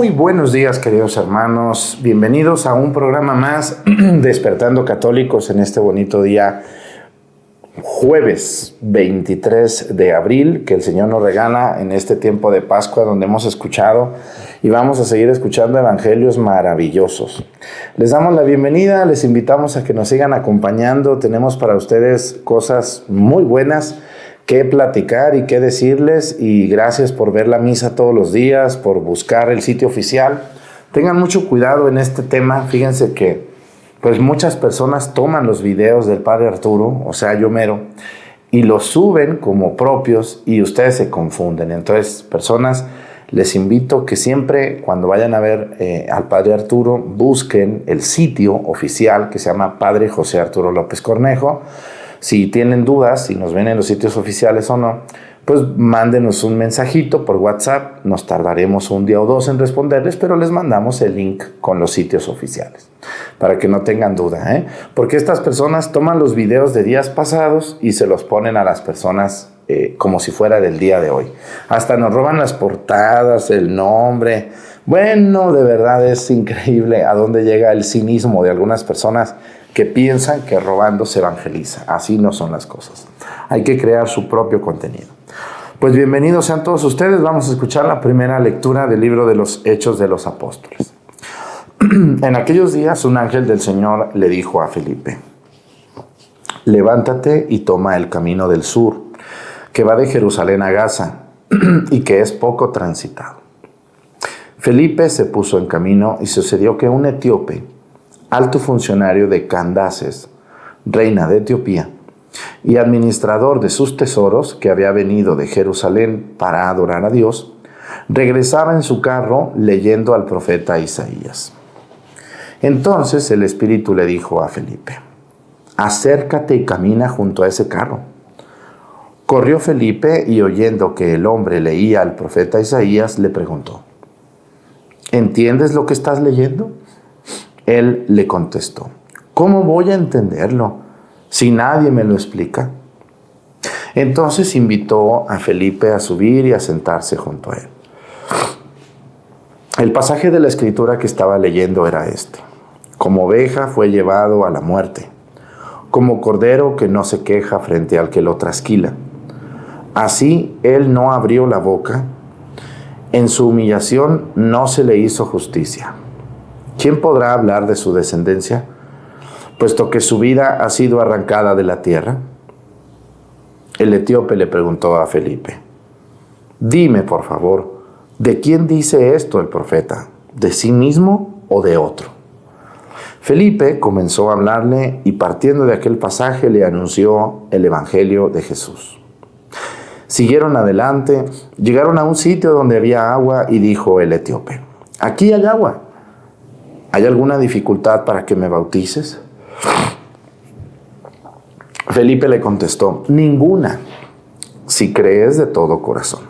Muy buenos días, queridos hermanos. Bienvenidos a un programa más Despertando Católicos en este bonito día, jueves 23 de abril, que el Señor nos regala en este tiempo de Pascua, donde hemos escuchado y vamos a seguir escuchando evangelios maravillosos. Les damos la bienvenida, les invitamos a que nos sigan acompañando. Tenemos para ustedes cosas muy buenas que platicar y que decirles, y gracias por ver la misa todos los días, por buscar el sitio oficial. Tengan mucho cuidado en este tema. Fíjense que pues muchas personas toman los videos del Padre Arturo, o sea, yo mero, y los suben como propios y ustedes se confunden. Entonces, personas, les invito que siempre cuando vayan a ver al Padre Arturo, busquen el sitio oficial que se llama Padre José Arturo López Cornejo. Si tienen dudas, si nos ven en los sitios oficiales o no, pues mándenos un mensajito por WhatsApp. Nos tardaremos un día o dos en responderles, pero les mandamos el link con los sitios oficiales, para que no tengan duda, porque estas personas toman los videos de días pasados y se los ponen a las personas como si fuera del día de hoy. Hasta nos roban las portadas, el nombre. Bueno, de verdad es increíble a dónde llega el cinismo de algunas personas que piensan que robando se evangeliza. Así no son las cosas. Hay que crear su propio contenido. Pues bienvenidos sean todos ustedes. Vamos a escuchar la primera lectura del libro de los Hechos de los Apóstoles. En aquellos días un ángel del Señor le dijo a Felipe: levántate y toma el camino del sur, que va de Jerusalén a Gaza, y que es poco transitado. Felipe se puso en camino y sucedió que un etíope, alto funcionario de Candaces, reina de Etiopía, y administrador de sus tesoros, que había venido de Jerusalén para adorar a Dios, regresaba en su carro leyendo al profeta Isaías. Entonces el Espíritu le dijo a Felipe: acércate y camina junto a ese carro. Corrió Felipe y, oyendo que el hombre leía al profeta Isaías, le preguntó: ¿entiendes lo que estás leyendo? Él le contestó: ¿cómo voy a entenderlo si nadie me lo explica? Entonces invitó a Felipe a subir y a sentarse junto a él. El pasaje de la Escritura que estaba leyendo era este: como oveja fue llevado a la muerte, como cordero que no se queja frente al que lo trasquila. Así él no abrió la boca, en su humillación no se le hizo justicia. ¿Quién podrá hablar de su descendencia, puesto que su vida ha sido arrancada de la tierra? El etíope le preguntó a Felipe: dime, por favor, ¿de quién dice esto el profeta? ¿De sí mismo o de otro? Felipe comenzó a hablarle y, partiendo de aquel pasaje, le anunció el evangelio de Jesús. Siguieron adelante, llegaron a un sitio donde había agua y dijo el etíope: aquí hay agua. ¿Hay alguna dificultad para que me bautices? Felipe le contestó: ninguna, si crees de todo corazón.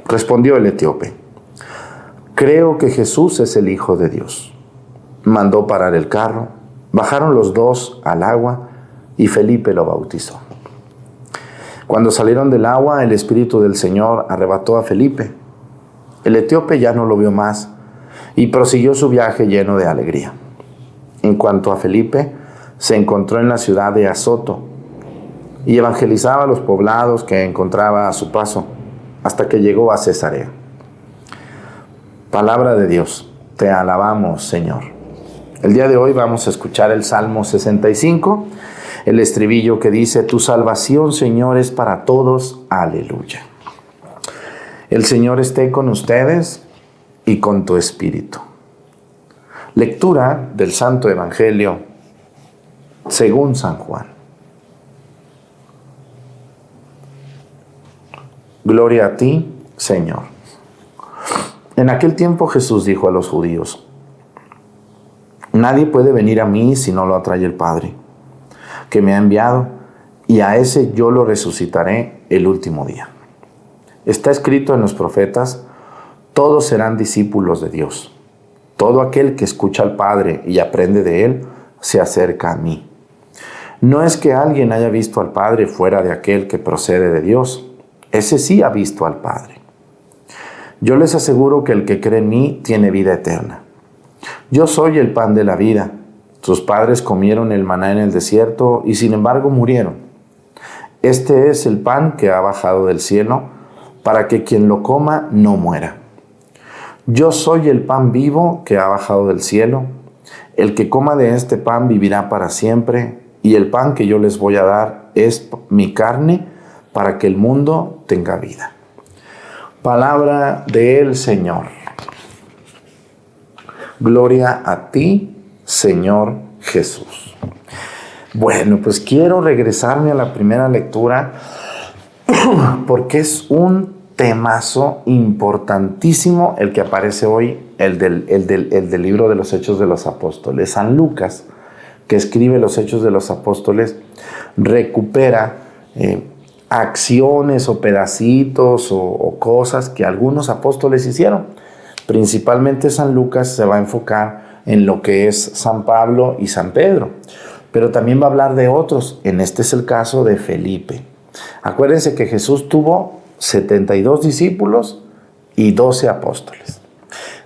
Respondió el etíope: creo que Jesús es el Hijo de Dios. Mandó parar el carro, bajaron los dos al agua y Felipe lo bautizó. Cuando salieron del agua, el Espíritu del Señor arrebató a Felipe. El etíope ya no lo vio más y prosiguió su viaje lleno de alegría. En cuanto a Felipe, se encontró en la ciudad de Azoto y evangelizaba los poblados que encontraba a su paso, hasta que llegó a Cesarea. Palabra de Dios, te alabamos, Señor. El día de hoy vamos a escuchar el Salmo 65, el estribillo que dice: tu salvación, Señor, es para todos. Aleluya. El Señor esté con ustedes y con tu espíritu. Lectura del Santo Evangelio según San Juan. Gloria a ti, Señor. En aquel tiempo Jesús dijo a los judíos: nadie puede venir a mí si no lo atrae el Padre, que me ha enviado, y a ese yo lo resucitaré el último día. Está escrito en los profetas: todos serán discípulos de Dios. Todo aquel que escucha al Padre y aprende de Él, se acerca a mí. No es que alguien haya visto al Padre fuera de aquel que procede de Dios. Ese sí ha visto al Padre. Yo les aseguro que el que cree en mí tiene vida eterna. Yo soy el pan de la vida. Sus padres comieron el maná en el desierto y sin embargo murieron. Este es el pan que ha bajado del cielo, para que quien lo coma no muera. Yo soy el pan vivo que ha bajado del cielo. El que coma de este pan vivirá para siempre, y el pan que yo les voy a dar es mi carne, para que el mundo tenga vida. Palabra del Señor. Gloria a ti, Señor Jesús. Bueno, pues quiero regresarme a la primera lectura porque es un temazo importantísimo el que aparece hoy, el del libro de los Hechos de los Apóstoles. San Lucas, que escribe los Hechos de los Apóstoles, recupera acciones o pedacitos o cosas que algunos apóstoles hicieron. Principalmente San Lucas se va a enfocar en lo que es San Pablo y San Pedro, pero también va a hablar de otros. En este es el caso de Felipe. Acuérdense que Jesús tuvo 72 discípulos y 12 apóstoles.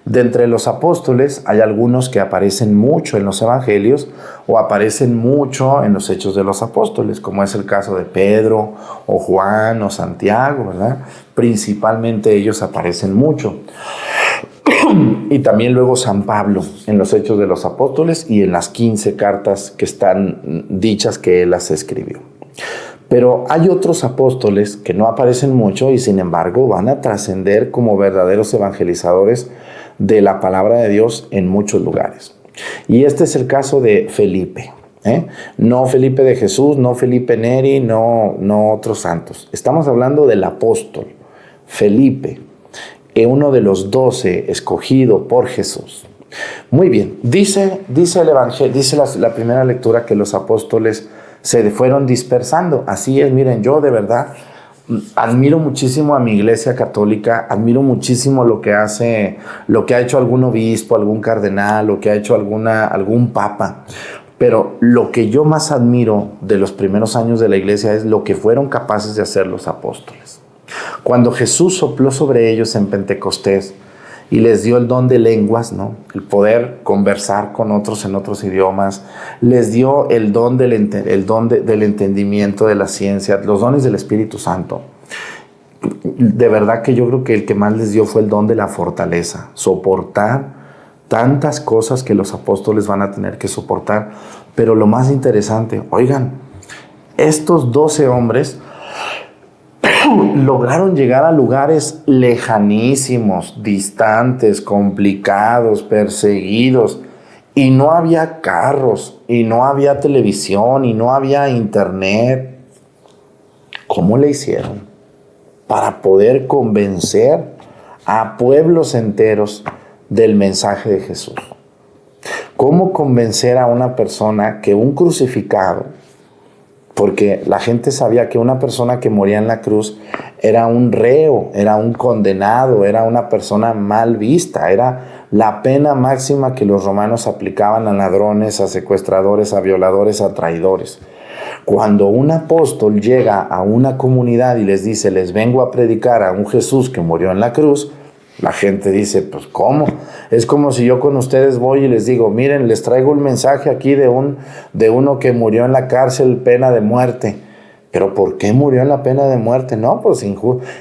De entre los apóstoles hay algunos que aparecen mucho en los evangelios o aparecen mucho en los Hechos de los Apóstoles, como es el caso de Pedro o Juan o Santiago, ¿verdad? Principalmente ellos aparecen mucho. Y también luego San Pablo en los Hechos de los Apóstoles y en las 15 cartas que están dichas que él las escribió. Pero hay otros apóstoles que no aparecen mucho y sin embargo van a trascender como verdaderos evangelizadores de la palabra de Dios en muchos lugares. Y este es el caso de Felipe. No Felipe de Jesús, no Felipe Neri, no otros santos. Estamos hablando del apóstol Felipe, uno de los 12 escogido por Jesús. Muy bien, dice el Evangelio, dice la primera lectura que los apóstoles se fueron dispersando. Así es, miren, yo de verdad admiro muchísimo a mi iglesia católica, admiro muchísimo lo que ha hecho algún obispo, algún cardenal, lo que ha hecho algún papa. Pero lo que yo más admiro de los primeros años de la iglesia es lo que fueron capaces de hacer los apóstoles. Cuando Jesús sopló sobre ellos en Pentecostés y les dio el don de lenguas, ¿no? El poder conversar con otros en otros idiomas, les dio el don del entendimiento de la ciencia, los dones del Espíritu Santo. De verdad que yo creo que el que más les dio fue el don de la fortaleza, soportar tantas cosas que los apóstoles van a tener que soportar. Pero lo más interesante, oigan, estos 12 hombres lograron llegar a lugares lejanísimos, distantes, complicados, perseguidos, y no había carros, y no había televisión, y no había internet. ¿Cómo le hicieron para poder convencer a pueblos enteros del mensaje de Jesús? ¿Cómo convencer a una persona que un crucificado, porque la gente sabía que una persona que moría en la cruz era un reo, era un condenado, era una persona mal vista, era la pena máxima que los romanos aplicaban a ladrones, a secuestradores, a violadores, a traidores? Cuando un apóstol llega a una comunidad y les dice, les vengo a predicar a un Jesús que murió en la cruz, la gente dice, pues ¿cómo? Es como si yo con ustedes voy y les digo, miren, les traigo un mensaje aquí de uno que murió en la cárcel, pena de muerte. ¿Pero por qué murió en la pena de muerte? No, pues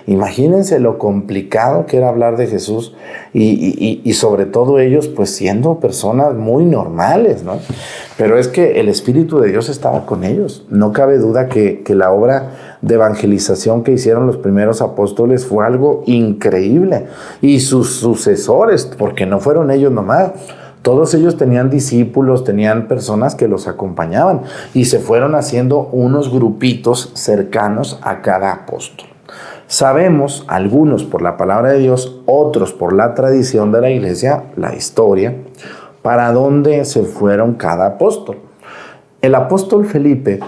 imagínense lo complicado que era hablar de Jesús y sobre todo ellos pues siendo personas muy normales, ¿no? Pero es que el Espíritu de Dios estaba con ellos. No cabe duda que la obra de evangelización que hicieron los primeros apóstoles fue algo increíble. Y sus sucesores, porque no fueron ellos nomás. Todos ellos tenían discípulos, tenían personas que los acompañaban y se fueron haciendo unos grupitos cercanos a cada apóstol. Sabemos, algunos por la palabra de Dios, otros por la tradición de la iglesia, la historia, para dónde se fueron cada apóstol. El apóstol Felipe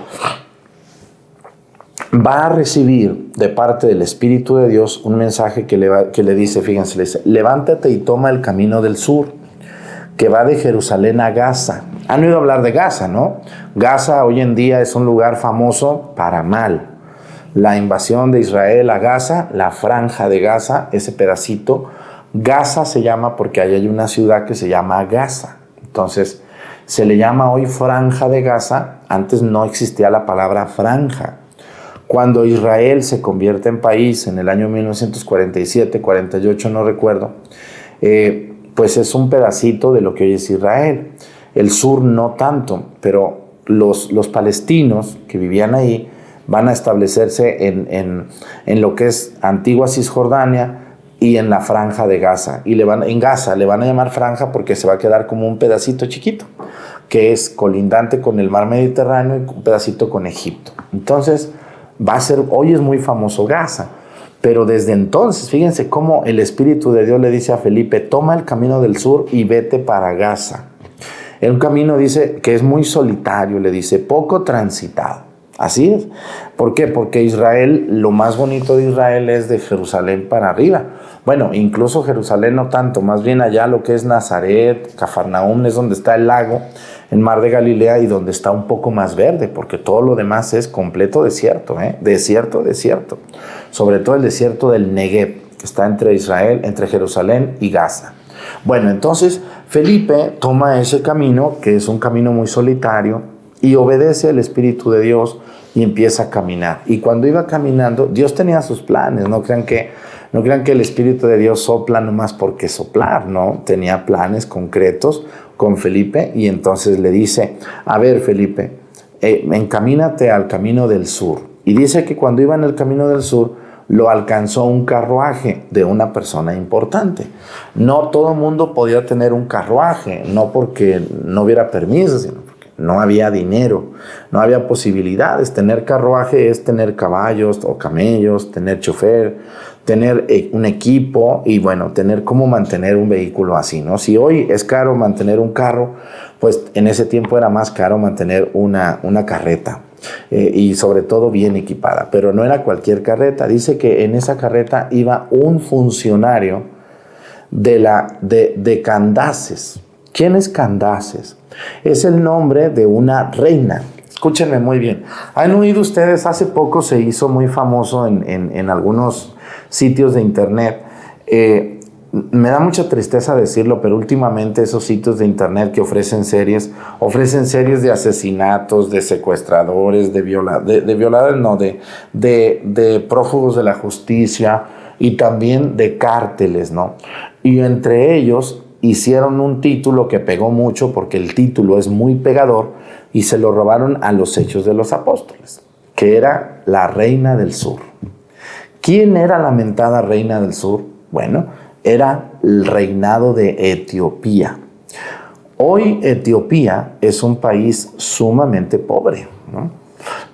va a recibir de parte del Espíritu de Dios un mensaje que le dice, fíjense, le dice, levántate y toma el camino del sur, que va de Jerusalén a Gaza. Han oído hablar de Gaza, ¿no? Gaza hoy en día es un lugar famoso para mal. La invasión de Israel a Gaza, la franja de Gaza, ese pedacito, Gaza se llama porque ahí hay una ciudad que se llama Gaza. Entonces, se le llama hoy Franja de Gaza. Antes no existía la palabra franja. Cuando Israel se convierte en país en el año 1947, 48, no recuerdo, pues es un pedacito de lo que hoy es Israel. El sur no tanto, pero los palestinos que vivían ahí van a establecerse en lo que es antigua Cisjordania y en la Franja de Gaza. Y en Gaza le van a llamar franja porque se va a quedar como un pedacito chiquito, que es colindante con el mar Mediterráneo y un pedacito con Egipto. Entonces, hoy es muy famoso Gaza, pero desde entonces, fíjense cómo el Espíritu de Dios le dice a Felipe, toma el camino del sur y vete para Gaza. El camino dice que es muy solitario, le dice, poco transitado. Así es. ¿Por qué? Porque Israel, lo más bonito de Israel es de Jerusalén para arriba. Bueno, incluso Jerusalén no tanto, más bien allá lo que es Nazaret, Cafarnaúm, es donde está el lago, el mar de Galilea, y donde está un poco más verde, porque todo lo demás es completo desierto, desierto. Sobre todo el desierto del Negev, que está entre Israel, entre Jerusalén y Gaza. Bueno, entonces Felipe toma ese camino, que es un camino muy solitario, y obedece al Espíritu de Dios y empieza a caminar. Y cuando iba caminando, Dios tenía sus planes. No crean que el Espíritu de Dios sopla nomás porque soplar, ¿no? Tenía planes concretos con Felipe, y entonces le dice, a ver, Felipe, encamínate al camino del sur. Y dice que cuando iba en el camino del sur, lo alcanzó un carruaje de una persona importante. No todo el mundo podía tener un carruaje, no porque no hubiera permiso, sino porque no había dinero, no había posibilidades. Tener carruaje es tener caballos o camellos, tener chofer, tener un equipo y, bueno, tener cómo mantener un vehículo así, ¿no? Si hoy es caro mantener un carro, pues en ese tiempo era más caro mantener una carreta. Y sobre todo bien equipada, pero no era cualquier carreta. Dice que en esa carreta iba un funcionario de Candaces. ¿Quién es Candaces? Es el nombre de una reina. Escúchenme muy bien. ¿Han oído ustedes? Hace poco se hizo muy famoso en algunos sitios de internet. Me da mucha tristeza decirlo, pero últimamente esos sitios de internet que ofrecen series de asesinatos, de secuestradores, de violadores, no, de prófugos de la justicia y también de cárteles, ¿no? Y entre ellos hicieron un título que pegó mucho porque el título es muy pegador y se lo robaron a los Hechos de los Apóstoles, que era la Reina del Sur. ¿Quién era la mentada Reina del Sur? Bueno, era el reinado de Etiopía. Hoy Etiopía es un país sumamente pobre, ¿no?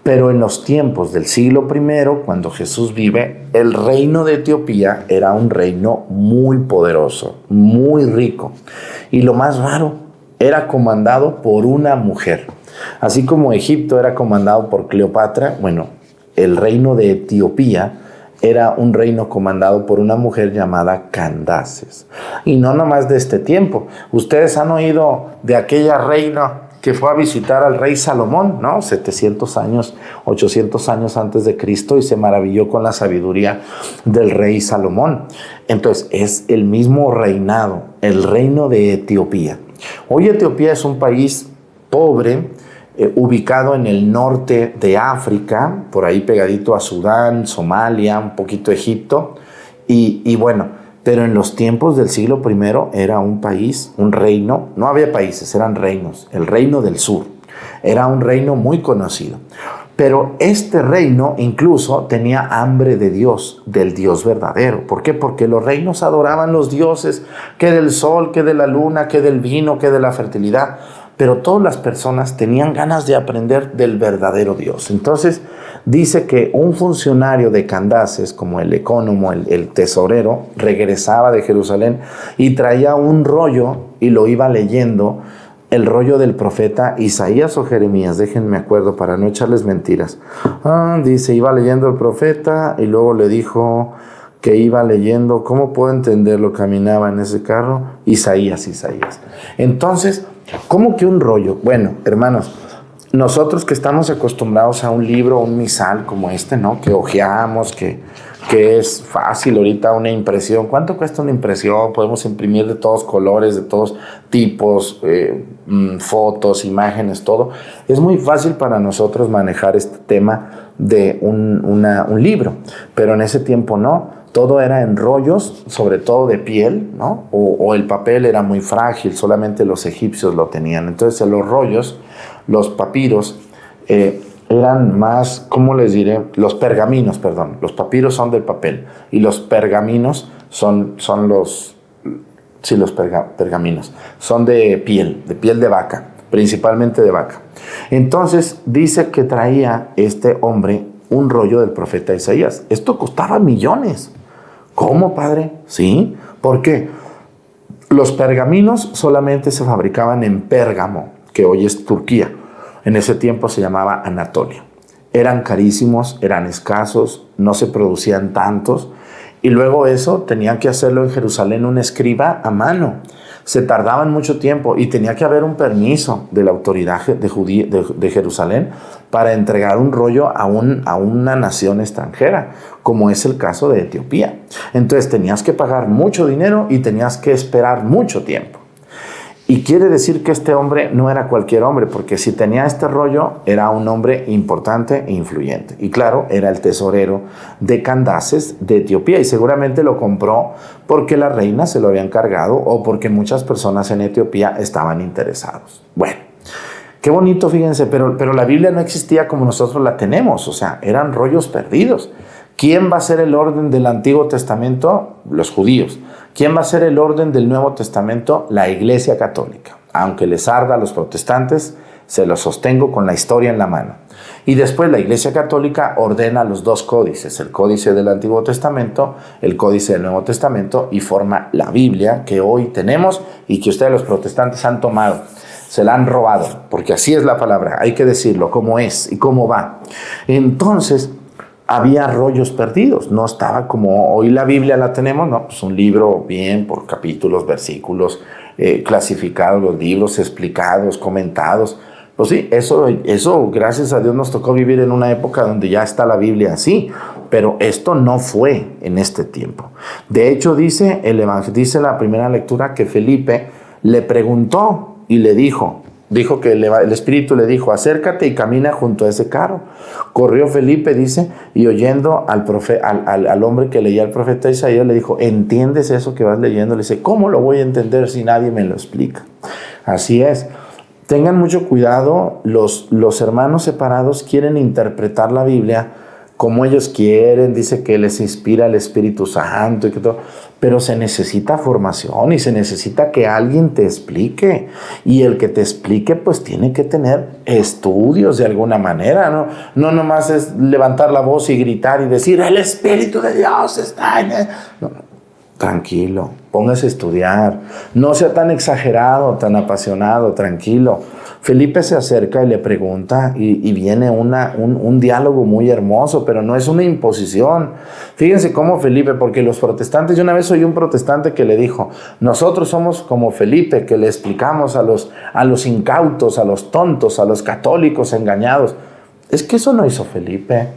Pero en los tiempos del siglo I, cuando Jesús vive, el reino de Etiopía era un reino muy poderoso, muy rico. Y lo más raro, era comandado por una mujer. Así como Egipto era comandado por Cleopatra, bueno, el reino de Etiopía era un reino comandado por una mujer llamada Candaces. Y no nomás de este tiempo. Ustedes han oído de aquella reina que fue a visitar al rey Salomón, ¿no? 700 años, 800 años antes de Cristo, y se maravilló con la sabiduría del rey Salomón. Entonces, es el mismo reinado, el reino de Etiopía. Hoy Etiopía es un país pobre, ubicado en el norte de África, por ahí pegadito a Sudán, Somalia, un poquito Egipto, y bueno, pero en los tiempos del siglo I era un país, un reino, no había países, eran reinos, el reino del sur, era un reino muy conocido. Pero este reino incluso tenía hambre de Dios, del Dios verdadero. ¿Por qué? Porque los reinos adoraban los dioses, que del sol, que de la luna, que del vino, que de la fertilidad. Pero todas las personas tenían ganas de aprender del verdadero Dios. Entonces dice que un funcionario de Candaces, como el ecónomo, el tesorero, regresaba de Jerusalén y traía un rollo y lo iba leyendo, el rollo del profeta Isaías o Jeremías, déjenme acuerdo para no echarles mentiras. Dice, iba leyendo el profeta y luego le dijo que iba leyendo, ¿cómo puedo entenderlo? Caminaba en ese carro, Isaías. Entonces, ¿cómo que un rollo? Bueno, hermanos, nosotros que estamos acostumbrados a un libro, un misal como este, ¿no? Que hojeamos, que es fácil ahorita una impresión. ¿Cuánto cuesta una impresión? Podemos imprimir de todos colores, de todos tipos, fotos, imágenes, todo. Es muy fácil para nosotros manejar este tema de un libro, pero en ese tiempo no. Todo era en rollos, sobre todo de piel, ¿no? O el papel era muy frágil, solamente los egipcios lo tenían. Entonces, en los rollos, los papiros, eran más, ¿cómo les diré? Los pergaminos, perdón. Los papiros son del papel y los pergaminos son los pergaminos. Son de piel de vaca, principalmente de vaca. Entonces, dice que traía este hombre un rollo del profeta Isaías. Esto costaba millones. ¿Cómo, padre? Sí. ¿Por qué? Los pergaminos solamente se fabricaban en Pérgamo, que hoy es Turquía. En ese tiempo se llamaba Anatolia. Eran carísimos, eran escasos, no se producían tantos. Y luego eso tenían que hacerlo en Jerusalén un escriba a mano. Se tardaban mucho tiempo y tenía que haber un permiso de la autoridad de Jerusalén para entregar un rollo a una nación extranjera, como es el caso de Etiopía. Entonces tenías que pagar mucho dinero y tenías que esperar mucho tiempo. Y quiere decir que este hombre no era cualquier hombre, porque si tenía este rollo, era un hombre importante e influyente. Y claro, era el tesorero de Candaces de Etiopía, y seguramente lo compró porque la reina se lo había encargado o porque muchas personas en Etiopía estaban interesados. Bueno, qué bonito, fíjense, pero la Biblia no existía como nosotros la tenemos, o sea, eran rollos perdidos. ¿Quién va a ser el orden del Antiguo Testamento? Los judíos. ¿Quién va a ser el orden del Nuevo Testamento? La Iglesia Católica. Aunque les arda a los protestantes, se los sostengo con la historia en la mano. Y después la Iglesia Católica ordena los dos códices, el códice del Antiguo Testamento, el códice del Nuevo Testamento, y forma la Biblia que hoy tenemos y que ustedes los protestantes han tomado. Se la han robado, porque así es la palabra, hay que decirlo, cómo es y cómo va. Entonces, había rollos perdidos, no estaba como hoy la Biblia la tenemos, no, pues un libro bien por capítulos, versículos, clasificados los libros, explicados, comentados. Pues sí, eso gracias a Dios nos tocó vivir en una época donde ya está la Biblia así, pero esto no fue en este tiempo. De hecho, dice la primera lectura que Felipe le preguntó y le dijo que el Espíritu le dijo, acércate y camina junto a ese carro. Corrió Felipe, dice, y oyendo al hombre que leía el profeta Isaías, le dijo, ¿entiendes eso que vas leyendo? Le dice, ¿cómo lo voy a entender si nadie me lo explica? Así es. Tengan mucho cuidado, los hermanos separados quieren interpretar la Biblia como ellos quieren, dice que les inspira el Espíritu Santo y que todo, pero se necesita formación y se necesita que alguien te explique, y el que te explique pues tiene que tener estudios de alguna manera, no nomás es levantar la voz y gritar y decir el Espíritu de Dios está en él. No, tranquilo, póngase a estudiar, no sea tan exagerado, tan apasionado, tranquilo. Felipe se acerca y le pregunta y viene un diálogo muy hermoso, pero no es una imposición. Fíjense cómo Felipe, porque los protestantes, yo una vez oí un protestante que le dijo, nosotros somos como Felipe, que le explicamos a los incautos, a los tontos, a los católicos engañados. Es que eso no hizo Felipe.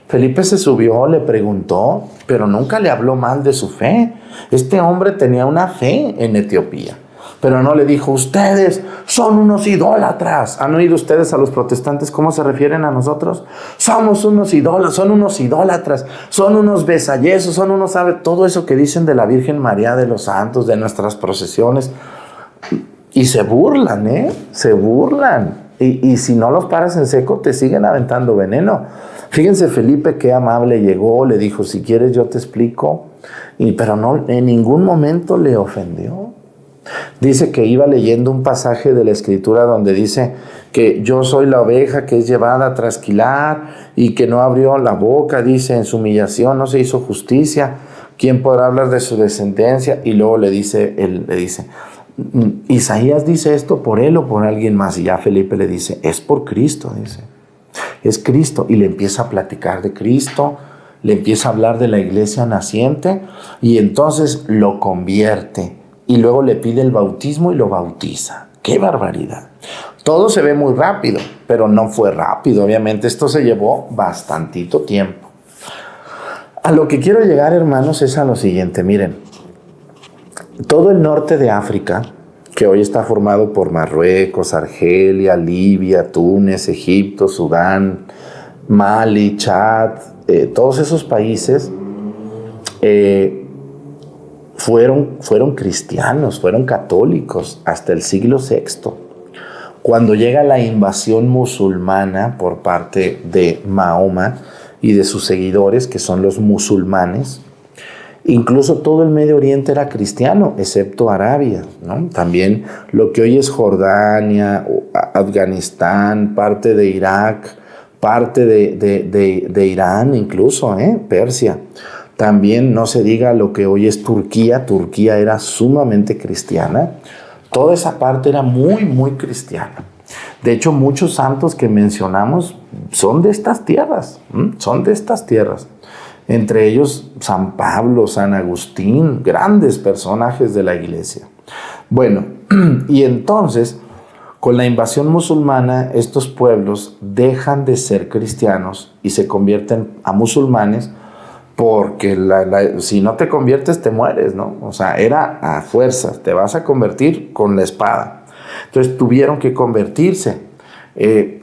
Felipe se subió, le preguntó, pero nunca le habló mal de su fe. Este hombre tenía una fe en Etiopía. Pero no le dijo, ustedes son unos idólatras. ¿Han oído ustedes a los protestantes cómo se refieren a nosotros? Somos unos idólatras, son unos idólatras, son unos besallesos, son unos, ¿sabe? Todo eso que dicen de la Virgen María, de los santos, de nuestras procesiones. Y se burlan, se burlan. Y si no los paras en seco, te siguen aventando veneno. Fíjense, Felipe, qué amable llegó, le dijo, si quieres yo te explico. Pero no, en ningún momento le ofendió. Dice que iba leyendo un pasaje de la Escritura donde dice que yo soy la oveja que es llevada a trasquilar y que no abrió la boca, dice, en su humillación no se hizo justicia. ¿Quién podrá hablar de su descendencia? Y luego le dice, Isaías dice esto por él o por alguien más. Y ya Felipe le dice, es por Cristo, dice. Es Cristo. Y le empieza a platicar de Cristo, le empieza a hablar de la iglesia naciente y entonces lo convierte. Y luego le pide el bautismo y lo bautiza. ¡Qué barbaridad! Todo se ve muy rápido, pero no fue rápido, obviamente. Esto se llevó bastantito tiempo. A lo que quiero llegar, hermanos, es a lo siguiente. Miren, todo el norte de África, que hoy está formado por Marruecos, Argelia, Libia, Túnez, Egipto, Sudán, Mali, Chad, todos esos países fueron cristianos, fueron católicos hasta el siglo VI. Cuando llega la invasión musulmana por parte de Mahoma y de sus seguidores, que son los musulmanes, incluso todo el Medio Oriente era cristiano, excepto Arabia, ¿no? También lo que hoy es Jordania, Afganistán, parte de Irak, parte de Irán, incluso, Persia. También no se diga lo que hoy es Turquía. Turquía era sumamente cristiana. Toda esa parte era muy, muy cristiana. De hecho, muchos santos que mencionamos son de estas tierras, son de estas tierras. Entre ellos San Pablo, San Agustín, grandes personajes de la iglesia. Bueno, y entonces, con la invasión musulmana, estos pueblos dejan de ser cristianos y se convierten a musulmanes, porque si no te conviertes te mueres, ¿no? O sea, era a fuerzas, te vas a convertir con la espada. Entonces tuvieron que convertirse,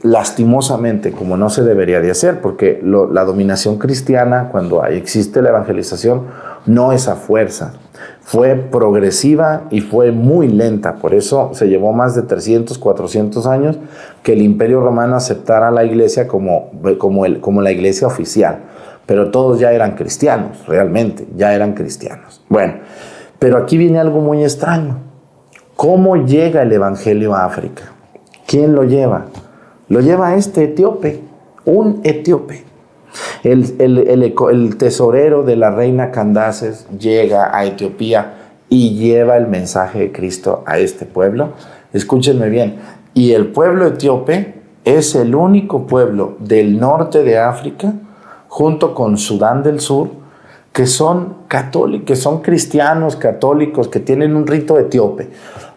lastimosamente, como no se debería de hacer, porque la dominación cristiana, cuando existe la evangelización, no es a fuerza. Fue progresiva y fue muy lenta. Por eso se llevó más de 300, 400 años que el Imperio Romano aceptara a la iglesia como la iglesia oficial. Pero todos ya eran cristianos, realmente, ya eran cristianos. Bueno, pero aquí viene algo muy extraño. ¿Cómo llega el evangelio a África? ¿Quién lo lleva? Lo lleva este etíope, un etíope. El tesorero de la reina Candaces llega a Etiopía y lleva el mensaje de Cristo a este pueblo. Escúchenme bien. Y el pueblo etíope es el único pueblo del norte de África, junto con Sudán del Sur, que son católicos, que son cristianos católicos, que tienen un rito etíope.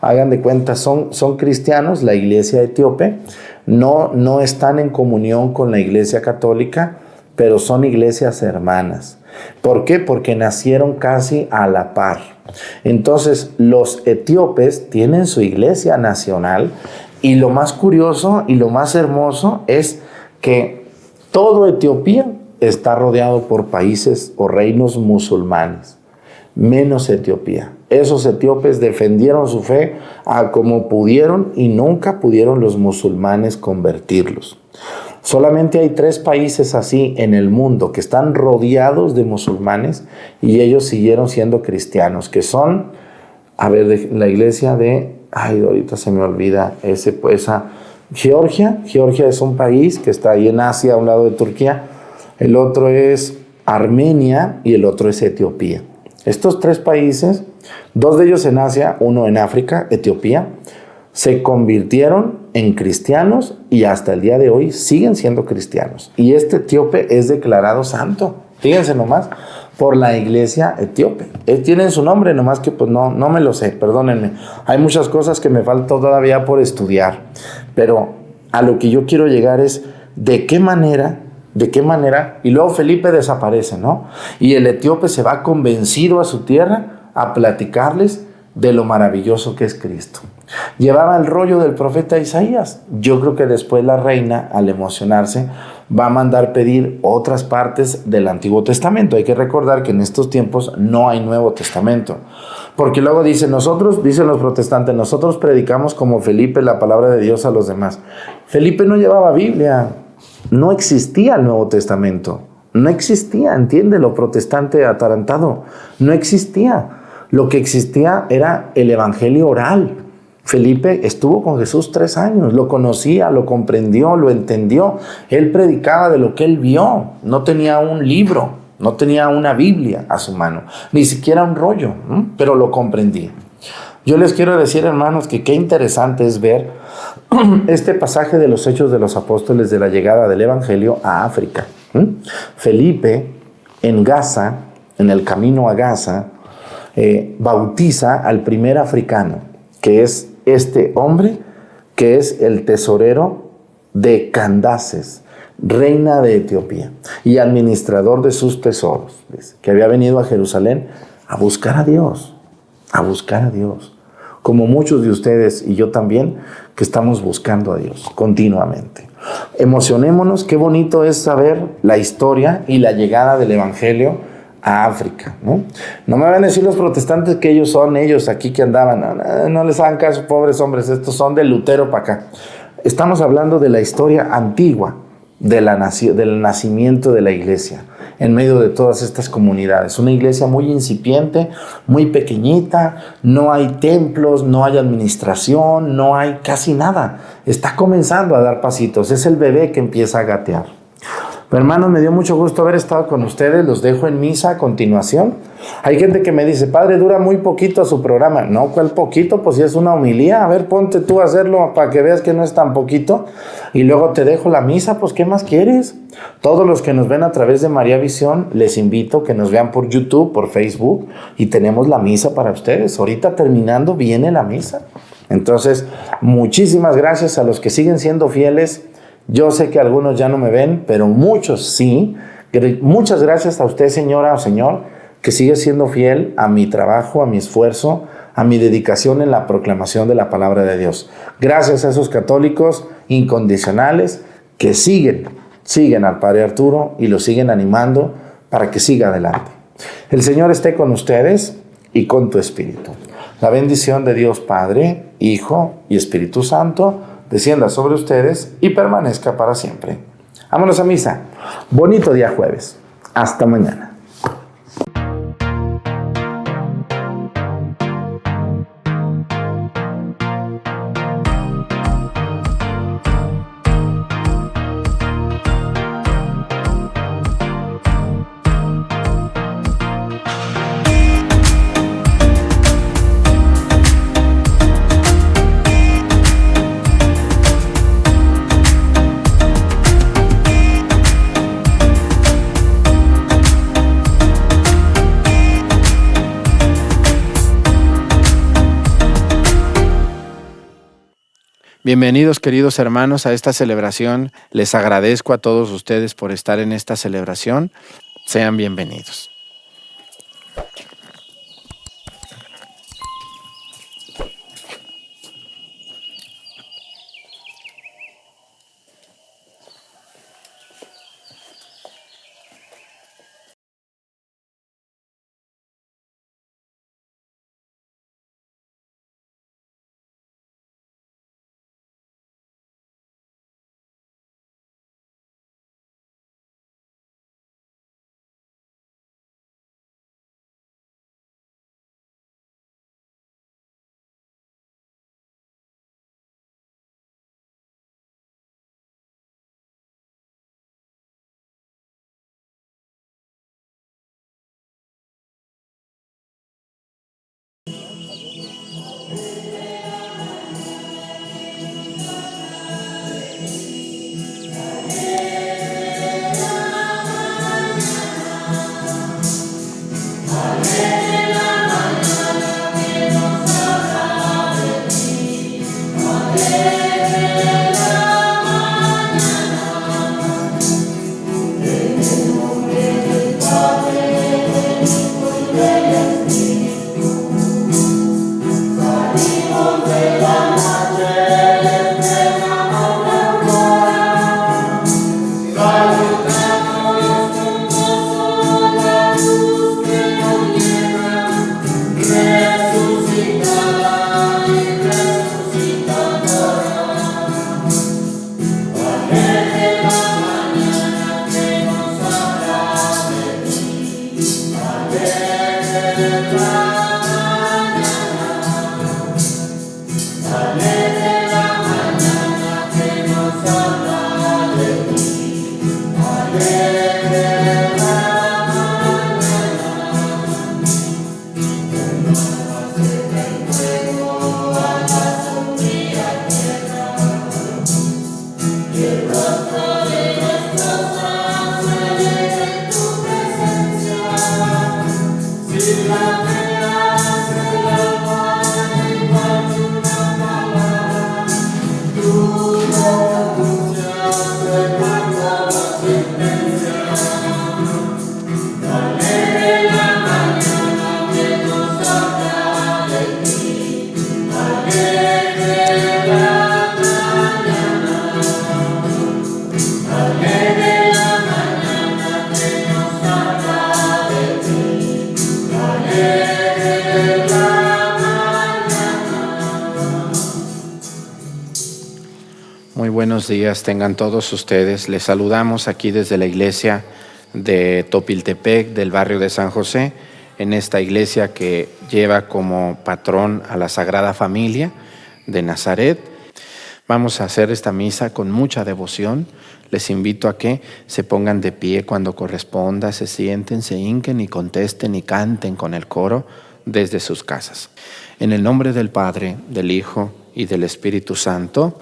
Hagan de cuenta, son cristianos, la iglesia etíope, no están en comunión con la iglesia católica, pero son iglesias hermanas. ¿Por qué? Porque nacieron casi a la par. Entonces, los etíopes tienen su iglesia nacional, y lo más curioso y lo más hermoso es que todo Etiopía está rodeado por países o reinos musulmanes, menos Etiopía. Esos etíopes defendieron su fe a como pudieron y nunca pudieron los musulmanes convertirlos. Solamente hay 3 países así en el mundo que están rodeados de musulmanes y ellos siguieron siendo cristianos, que son, la iglesia de, ahorita se me olvida, Georgia. Georgia es un país que está ahí en Asia, a un lado de Turquía. El otro es Armenia y el otro es Etiopía. Estos 3 países, 2 de ellos en Asia, 1 en África, Etiopía, se convirtieron en cristianos y hasta el día de hoy siguen siendo cristianos. Y este etíope es declarado santo, fíjense nomás, por la iglesia etíope. Tienen su nombre, nomás que pues no me lo sé, perdónenme. Hay muchas cosas que me faltan todavía por estudiar, pero a lo que yo quiero llegar es de qué manera, y luego Felipe desaparece, ¿no? Y el etíope se va convencido a su tierra a platicarles de lo maravilloso que es Cristo. Llevaba el rollo del profeta Isaías. Yo creo que después la reina, al emocionarse, va a mandar pedir otras partes del Antiguo Testamento. Hay que recordar que en estos tiempos no hay Nuevo Testamento. Porque luego dicen los protestantes, nosotros predicamos como Felipe la palabra de Dios a los demás. Felipe no llevaba Biblia. No existía el Nuevo Testamento. No existía, entiéndelo, protestante atarantado. No existía. Lo que existía era el evangelio oral. Felipe estuvo con Jesús 3 años, lo conocía, lo comprendió, lo entendió. Él predicaba de lo que él vio. No tenía un libro, no tenía una Biblia a su mano, ni siquiera un rollo, pero lo comprendía. Yo les quiero decir, hermanos, que qué interesante es ver este pasaje de los Hechos de los Apóstoles de la llegada del evangelio a África. Felipe en Gaza, en el camino a Gaza, bautiza al primer africano, que es este hombre, que es el tesorero de Candaces, reina de Etiopía y administrador de sus tesoros, dice, que había venido a Jerusalén a buscar a Dios, a buscar a Dios. Como muchos de ustedes y yo también, que estamos buscando a Dios continuamente. Emocionémonos, qué bonito es saber la historia y la llegada del Evangelio a África, ¿no? No me van a decir los protestantes que ellos son ellos aquí que andaban. No les hagan caso, pobres hombres, estos son de Lutero para acá. Estamos hablando de la historia antigua del nacimiento de la iglesia en medio de todas estas comunidades. Una iglesia muy incipiente, muy pequeñita, no hay templos, no hay administración, no hay casi nada. Está comenzando a dar pasitos, es el bebé que empieza a gatear. Pero hermanos, me dio mucho gusto haber estado con ustedes, los dejo en misa a continuación. Hay gente que me dice, padre, dura muy poquito su programa. No, ¿cuál poquito? Pues si es una homilía, a ver, ponte tú a hacerlo para que veas que no es tan poquito. Y luego te dejo la misa, pues ¿qué más quieres? Todos los que nos ven a través de María Visión, les invito a que nos vean por YouTube, por Facebook, y tenemos la misa para ustedes. Ahorita terminando viene la misa. Entonces, muchísimas gracias a los que siguen siendo fieles. Yo sé que algunos ya no me ven, pero muchos sí. Muchas gracias a usted, señora o señor, que sigue siendo fiel a mi trabajo, a mi esfuerzo, a mi dedicación en la proclamación de la palabra de Dios. Gracias a esos católicos incondicionales que siguen al Padre Arturo y lo siguen animando para que siga adelante. El Señor esté con ustedes y con tu espíritu. La bendición de Dios Padre, Hijo y Espíritu Santo descienda sobre ustedes y permanezca para siempre. Vámonos a misa. Bonito día jueves. Hasta mañana. Bienvenidos, queridos hermanos, a esta celebración. Les agradezco a todos ustedes por estar en esta celebración. Sean bienvenidos. Muy buenos días tengan todos ustedes. Les saludamos aquí desde la iglesia de Topiltepec del barrio de San José, en esta iglesia que lleva como patrón a la Sagrada Familia de Nazaret. Vamos a hacer esta misa con mucha devoción. Les invito a que se pongan de pie cuando corresponda, se sienten, se hinquen y contesten y canten con el coro desde sus casas. En el nombre del Padre, del Hijo y del Espíritu Santo.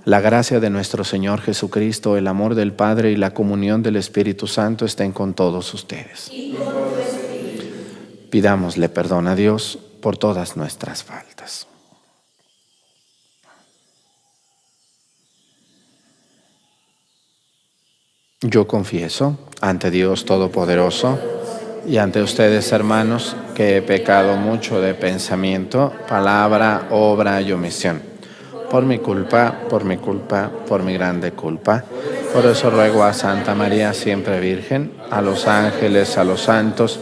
La gracia de nuestro Señor Jesucristo, el amor del Padre y la comunión del Espíritu Santo estén con todos ustedes. Pidámosle perdón a Dios por todas nuestras faltas. Yo confieso ante Dios Todopoderoso y ante ustedes, hermanos, que he pecado mucho de pensamiento, palabra, obra y omisión. Por mi culpa, por mi grande culpa. Por eso ruego a Santa María, siempre Virgen, a los ángeles, a los santos,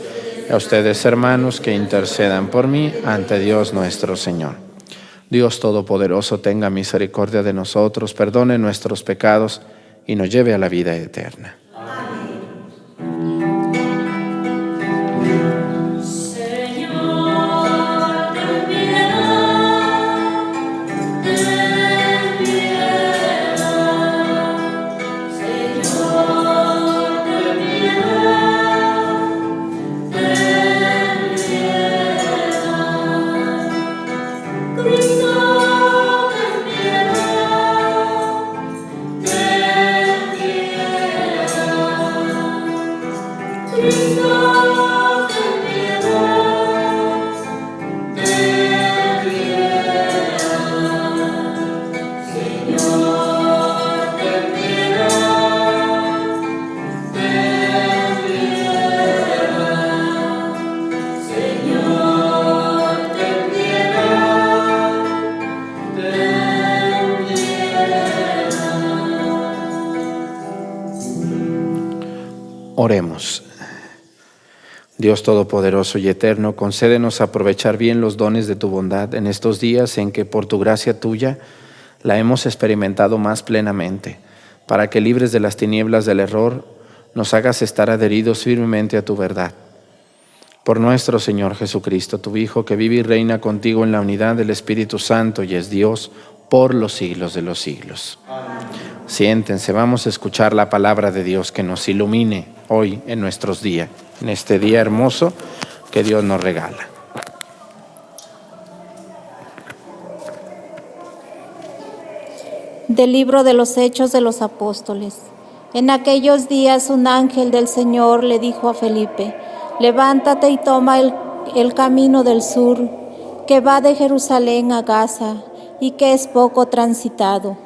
y a ustedes, hermanos, que intercedan por mí ante Dios nuestro Señor. Dios Todopoderoso tenga misericordia de nosotros, perdone nuestros pecados y nos lleve a la vida eterna. Oremos. Dios Todopoderoso y Eterno, concédenos aprovechar bien los dones de tu bondad en estos días en que por tu gracia tuya la hemos experimentado más plenamente, para que libres de las tinieblas del error nos hagas estar adheridos firmemente a tu verdad. Por nuestro Señor Jesucristo, tu Hijo, que vive y reina contigo en la unidad del Espíritu Santo y es Dios por los siglos de los siglos. Amén. Siéntense, vamos a escuchar la palabra de Dios que nos ilumine hoy en nuestros días, en este día hermoso que Dios nos regala. Del libro de los Hechos de los Apóstoles. En aquellos días un ángel del Señor le dijo a Felipe: levántate y toma el camino del sur, que va de Jerusalén a Gaza, y que es poco transitado.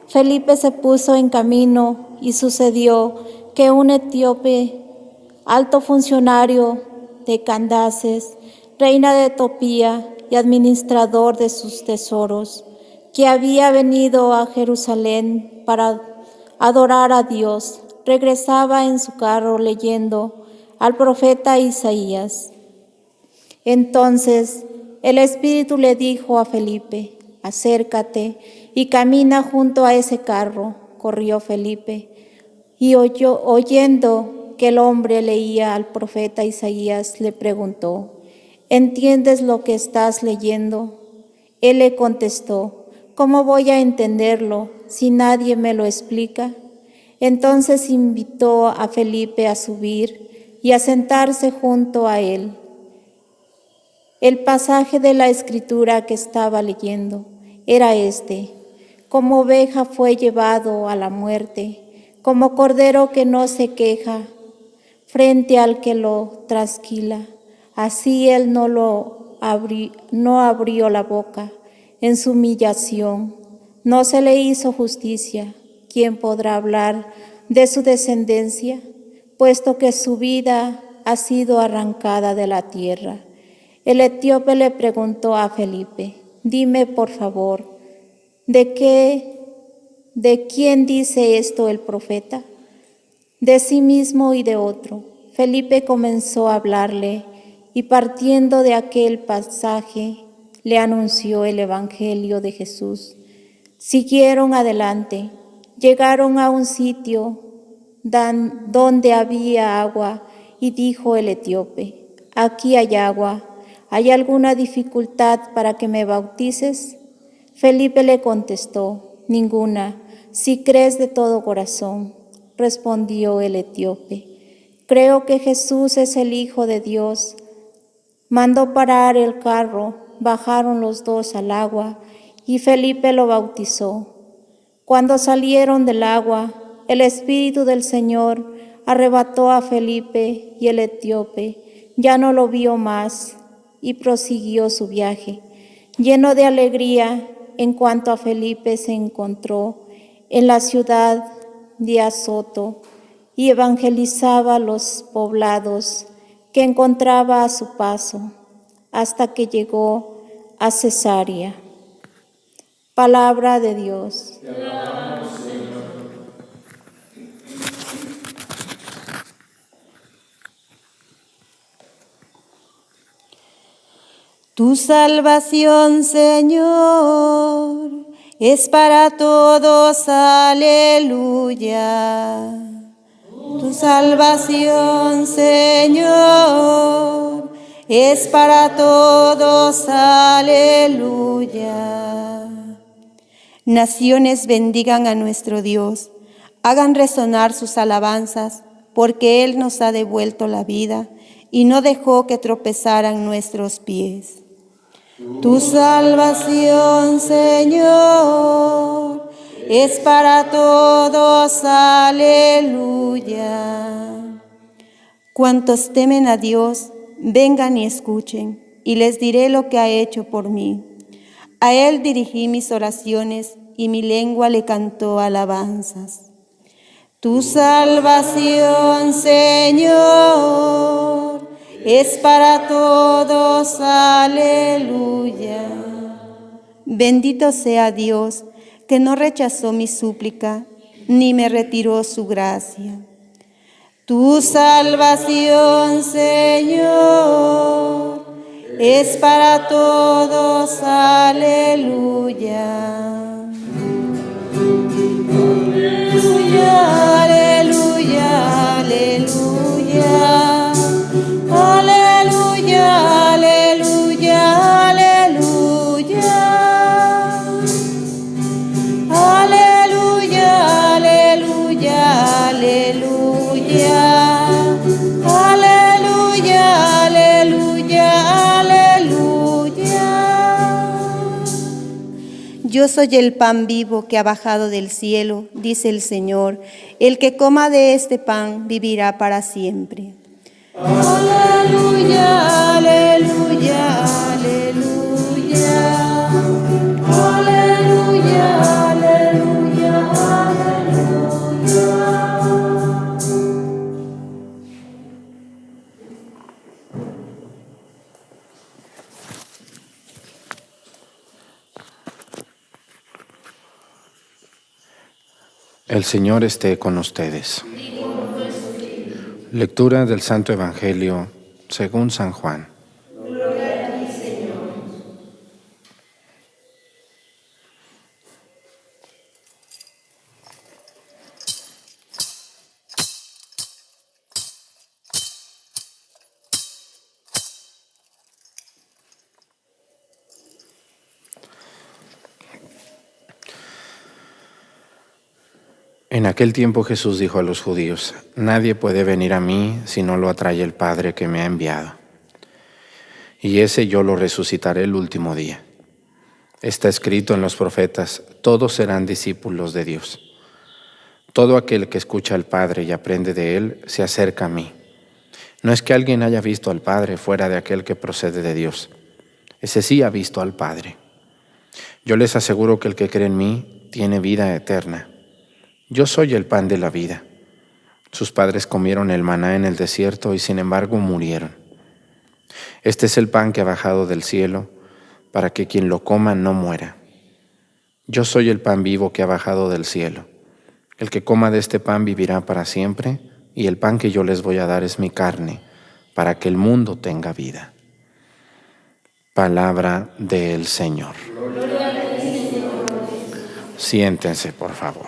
Felipe se puso en camino, y sucedió que un etíope, alto funcionario de Candaces, reina de Etiopía y administrador de sus tesoros, que había venido a Jerusalén para adorar a Dios, regresaba en su carro leyendo al profeta Isaías. Entonces el Espíritu le dijo a Felipe: acércate y camina junto a ese carro. Corrió Felipe y oyendo que el hombre leía al profeta Isaías, le preguntó: ¿entiendes lo que estás leyendo? Él le contestó: ¿cómo voy a entenderlo si nadie me lo explica? Entonces invitó a Felipe a subir y a sentarse junto a él. El pasaje de la Escritura que estaba leyendo era este: como oveja fue llevado a la muerte, como cordero que no se queja frente al que lo trasquila, así él no abrió la boca. En su humillación no se le hizo justicia. ¿Quién podrá hablar de su descendencia, puesto que su vida ha sido arrancada de la tierra? El etíope le preguntó a Felipe: dime, por favor, ¿de ¿de quién dice esto el profeta? De sí mismo y de otro. Felipe comenzó a hablarle y partiendo de aquel pasaje le anunció el evangelio de Jesús. Siguieron adelante, llegaron a un sitio donde había agua y dijo el etíope: aquí hay agua, ¿hay alguna dificultad para que me bautices? Felipe le contestó: ninguna, si crees de todo corazón. Respondió el etíope: creo que Jesús es el Hijo de Dios. Mandó parar el carro, bajaron los dos al agua y Felipe lo bautizó. Cuando salieron del agua, el Espíritu del Señor arrebató a Felipe y el etíope ya no lo vio más y prosiguió su viaje, lleno de alegría en cuanto a Felipe se encontró en la ciudad de Azoto y evangelizaba los poblados que encontraba a su paso, hasta que llegó a Cesarea. Palabra de Dios. Te alabamos, Señor. Tu salvación, Señor, es para todos, aleluya. Tu salvación, Señor, es para todos, aleluya. Naciones bendigan a nuestro Dios, hagan resonar sus alabanzas, porque Él nos ha devuelto la vida y no dejó que tropezaran nuestros pies. Tu salvación, Señor, es para todos, aleluya. Cuantos temen a Dios, vengan y escuchen, y les diré lo que ha hecho por mí. A Él dirigí mis oraciones, y mi lengua le cantó alabanzas. Tu salvación, Señor, es para todos, aleluya. Bendito sea Dios, que no rechazó mi súplica, ni me retiró su gracia. Tu salvación, Señor, es para todos, aleluya. Aleluya, aleluya, aleluya. Aleluya, aleluya, aleluya. Aleluya, aleluya, aleluya. Aleluya, aleluya, aleluya. Yo soy el pan vivo que ha bajado del cielo, dice el Señor. El que coma de este pan vivirá para siempre. Aleluya, aleluya, aleluya. Aleluya, aleluya, aleluya. El Señor esté con ustedes. Lectura del Santo Evangelio según San Juan. Gloria a ti, Señor. En aquel tiempo Jesús dijo a los judíos: nadie puede venir a mí si no lo atrae el Padre que me ha enviado. Y ese yo lo resucitaré el último día. Está escrito en los profetas: todos serán discípulos de Dios. Todo aquel que escucha al Padre y aprende de Él se acerca a mí. No es que alguien haya visto al Padre fuera de aquel que procede de Dios. Ese sí ha visto al Padre. Yo les aseguro que el que cree en mí tiene vida eterna. Yo soy el pan de la vida. Sus padres comieron el maná en el desierto y sin embargo murieron. Este es el pan que ha bajado del cielo para que quien lo coma no muera. Yo soy el pan vivo que ha bajado del cielo. El que coma de este pan vivirá para siempre, y el pan que yo les voy a dar es mi carne, para que el mundo tenga vida. Palabra del Señor. Siéntense, por favor.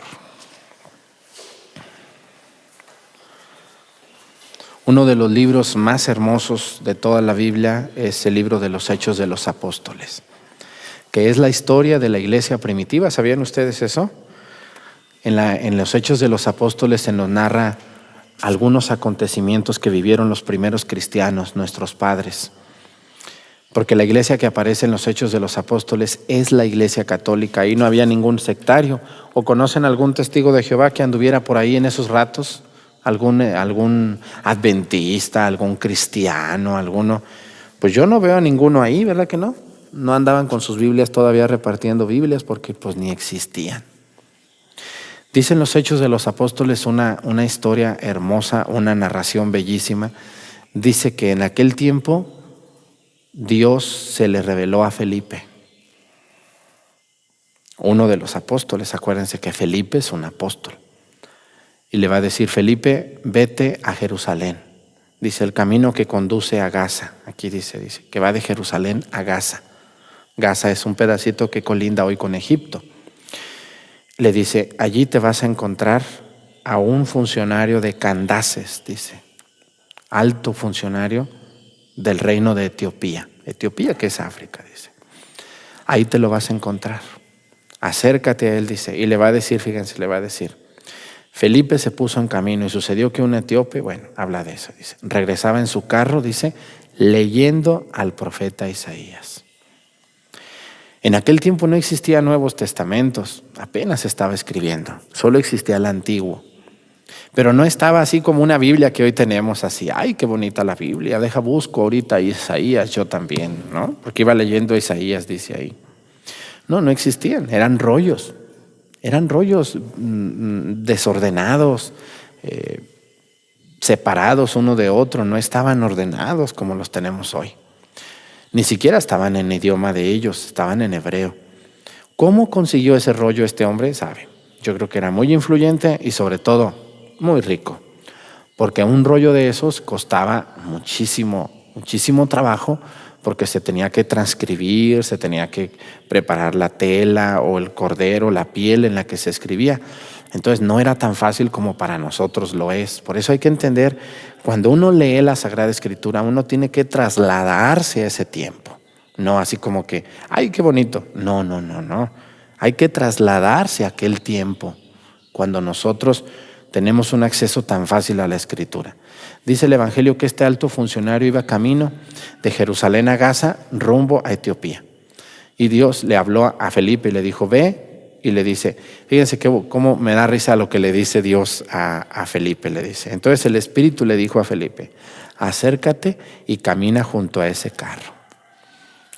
Uno de los libros más hermosos de toda la Biblia es el libro de los Hechos de los Apóstoles, que es la historia de la iglesia primitiva. ¿Sabían ustedes eso? En los Hechos de los Apóstoles se nos narra algunos acontecimientos que vivieron los primeros cristianos, nuestros padres. Porque la iglesia que aparece en los Hechos de los Apóstoles es la iglesia católica. Ahí no había ningún sectario. ¿O conocen algún testigo de Jehová que anduviera por ahí en esos ratos? ¿Algún adventista, algún cristiano, alguno? Pues yo no veo a ninguno ahí, ¿verdad que no? No andaban con sus Biblias todavía repartiendo Biblias porque pues ni existían. Dicen los Hechos de los Apóstoles una historia hermosa, una narración bellísima. Dice que en aquel tiempo Dios se le reveló a Felipe, uno de los apóstoles. Acuérdense que Felipe es un apóstol. Y le va a decir: Felipe, vete a Jerusalén. Dice, el camino que conduce a Gaza. Aquí dice que va de Jerusalén a Gaza. Gaza es un pedacito que colinda hoy con Egipto. Le dice, allí te vas a encontrar a un funcionario de Candaces, dice, alto funcionario del reino de Etiopía. Etiopía, que es África, dice. Ahí te lo vas a encontrar. Acércate a él, dice, y le va a decir, fíjense, le va a decir, Felipe se puso en camino y sucedió que un etíope, bueno, habla de eso, dice, regresaba en su carro, dice, leyendo al profeta Isaías. En aquel tiempo no existían Nuevos Testamentos, apenas estaba escribiendo, solo existía el Antiguo. Pero no estaba así como una Biblia que hoy tenemos así, ay, qué bonita la Biblia, busco ahorita Isaías, yo también, ¿no? Porque iba leyendo Isaías, dice ahí. No existían, eran rollos desordenados, separados uno de otro, no estaban ordenados como los tenemos hoy. Ni siquiera estaban en idioma de ellos, estaban en hebreo. ¿Cómo consiguió ese rollo este hombre? Sabe, yo creo que era muy influyente y sobre todo muy rico, porque un rollo de esos costaba muchísimo trabajo, porque se tenía que transcribir, se tenía que preparar la tela o el cordero, la piel en la que se escribía. Entonces no era tan fácil como para nosotros lo es. Por eso hay que entender, cuando uno lee la Sagrada Escritura, uno tiene que trasladarse a ese tiempo. No así como que, ay, qué bonito. No. Hay que trasladarse a aquel tiempo, cuando nosotros tenemos un acceso tan fácil a la Escritura. Dice el Evangelio que este alto funcionario iba camino de Jerusalén a Gaza, rumbo a Etiopía. Y Dios le habló a Felipe y le dijo, ve, y le dice, fíjense cómo me da risa lo que le dice Dios a Felipe, le dice. Entonces el Espíritu le dijo a Felipe, acércate y camina junto a ese carro.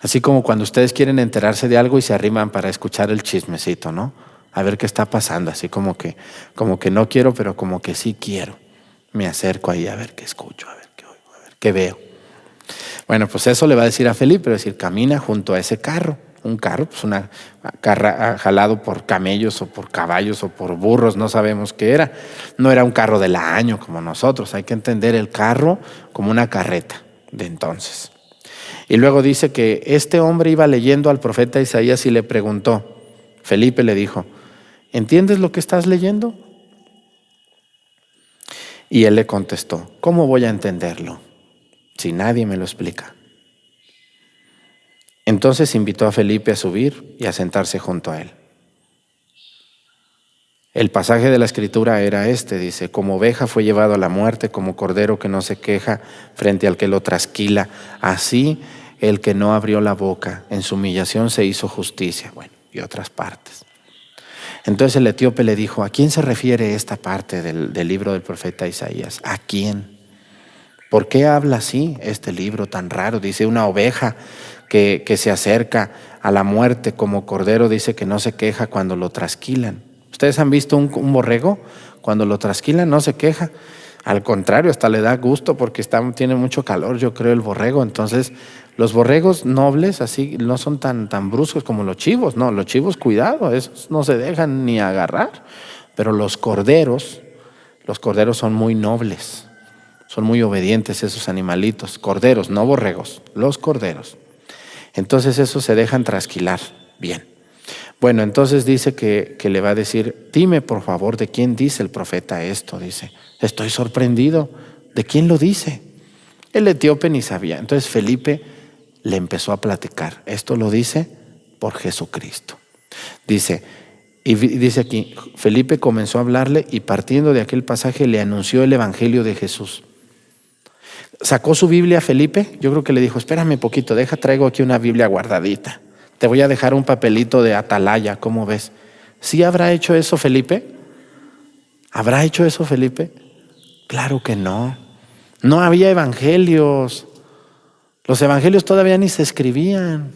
Así como cuando ustedes quieren enterarse de algo y se arriman para escuchar el chismecito, ¿no? A ver qué está pasando, así como que no quiero, pero como que sí quiero. Me acerco ahí a ver qué escucho, a ver qué oigo, a ver qué veo. Bueno, pues eso le va a decir a Felipe, va a decir, camina junto a ese carro. Un carro, pues una carra jalado por camellos o por caballos o por burros, no sabemos qué era. No era un carro del año como nosotros, hay que entender el carro como una carreta de entonces. Y luego dice que este hombre iba leyendo al profeta Isaías y le preguntó, Felipe le dijo, ¿entiendes lo que estás leyendo? Y él le contestó, ¿cómo voy a entenderlo si nadie me lo explica? Entonces invitó a Felipe a subir y a sentarse junto a él. El pasaje de la Escritura era este, dice, como oveja fue llevado a la muerte, como cordero que no se queja frente al que lo trasquila, así el que no abrió la boca, en su humillación se hizo justicia. Bueno, y otras partes. Entonces el etíope le dijo, ¿a quién se refiere esta parte del libro del profeta Isaías? ¿A quién? ¿Por qué habla así este libro tan raro? Dice una oveja que se acerca a la muerte como cordero, dice que no se queja cuando lo trasquilan. ¿Ustedes han visto un borrego? Cuando lo trasquilan no se queja. Al contrario, hasta le da gusto porque tiene mucho calor, yo creo, el borrego. Entonces, Los borregos nobles así no son tan bruscos como los chivos. No, los chivos, cuidado, esos no se dejan ni agarrar. Pero los corderos son muy nobles. Son muy obedientes esos animalitos. Corderos, no borregos, los corderos. Entonces esos se dejan trasquilar. Bien. Bueno, entonces dice que le va a decir, dime por favor de quién dice el profeta esto. Dice, estoy sorprendido. ¿De quién lo dice? El etíope ni sabía. Entonces Felipe le empezó a platicar. Esto lo dice por Jesucristo. Dice aquí, Felipe comenzó a hablarle y partiendo de aquel pasaje le anunció el evangelio de Jesús. Sacó su Biblia Felipe, yo creo que le dijo, espérame poquito, traigo aquí una Biblia guardadita. Te voy a dejar un papelito de atalaya, ¿cómo ves? ¿Sí habrá hecho eso Felipe? ¿Habrá hecho eso Felipe? Claro que no. No había evangelios. Los evangelios todavía ni se escribían.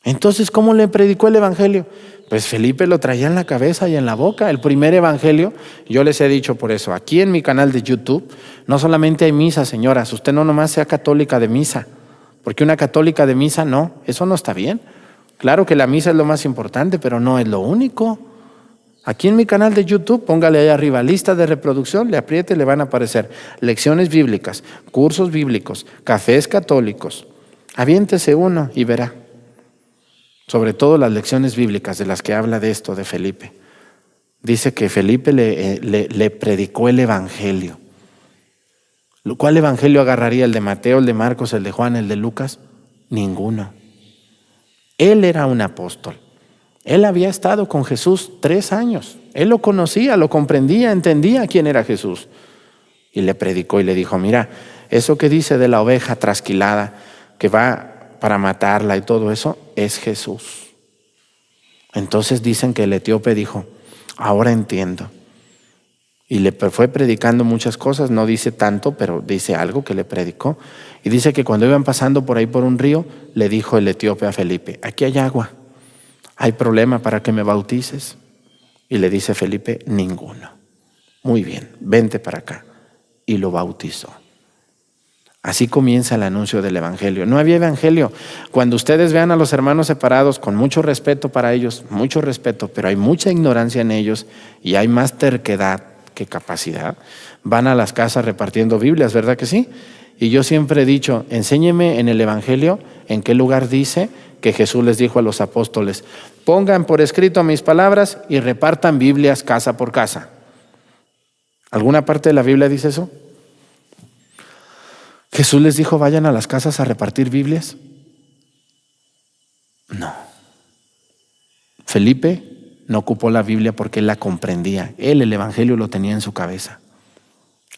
Entonces, ¿cómo le predicó el evangelio? Pues Felipe lo traía en la cabeza y en la boca. El primer evangelio, yo les he dicho por eso, aquí en mi canal de YouTube, no solamente hay misa, señoras, usted no nomás sea católica de misa, porque una católica de misa no, eso no está bien. Claro que la misa es lo más importante, pero no es lo único. Aquí en mi canal de YouTube, póngale ahí arriba, lista de reproducción, le apriete y le van a aparecer lecciones bíblicas, cursos bíblicos, cafés católicos. Aviéntese uno y verá. Sobre todo las lecciones bíblicas de las que habla de esto de Felipe. Dice que Felipe le predicó el evangelio. ¿Cuál evangelio agarraría? ¿El de Mateo, el de Marcos, el de Juan, el de Lucas? Ninguno. Él era un apóstol. Él había estado con Jesús 3 años. Él lo conocía, lo comprendía, entendía quién era Jesús. Y le predicó y le dijo, mira, eso que dice de la oveja trasquilada, que va para matarla y todo eso, es Jesús. Entonces dicen que el etíope dijo, ahora entiendo. Y le fue predicando muchas cosas, no dice tanto, pero dice algo que le predicó. Y dice que cuando iban pasando por ahí por un río, le dijo el etíope a Felipe, aquí hay agua, ¿hay problema para que me bautices? Y le dice Felipe, ninguno. Muy bien, vente para acá. Y lo bautizó. Así comienza el anuncio del evangelio. No había evangelio. Cuando ustedes vean a los hermanos separados, con mucho respeto para ellos, mucho respeto, pero hay mucha ignorancia en ellos y hay más terquedad que capacidad, van a las casas repartiendo Biblias, ¿verdad que sí? Y yo siempre he dicho, enséñeme en el evangelio en qué lugar dice que Jesús les dijo a los apóstoles, pongan por escrito mis palabras y repartan Biblias casa por casa. ¿Alguna parte de la Biblia dice eso? ¿Jesús les dijo vayan a las casas a repartir Biblias? No. Felipe no ocupó la Biblia porque él la comprendía. Él el evangelio lo tenía en su cabeza.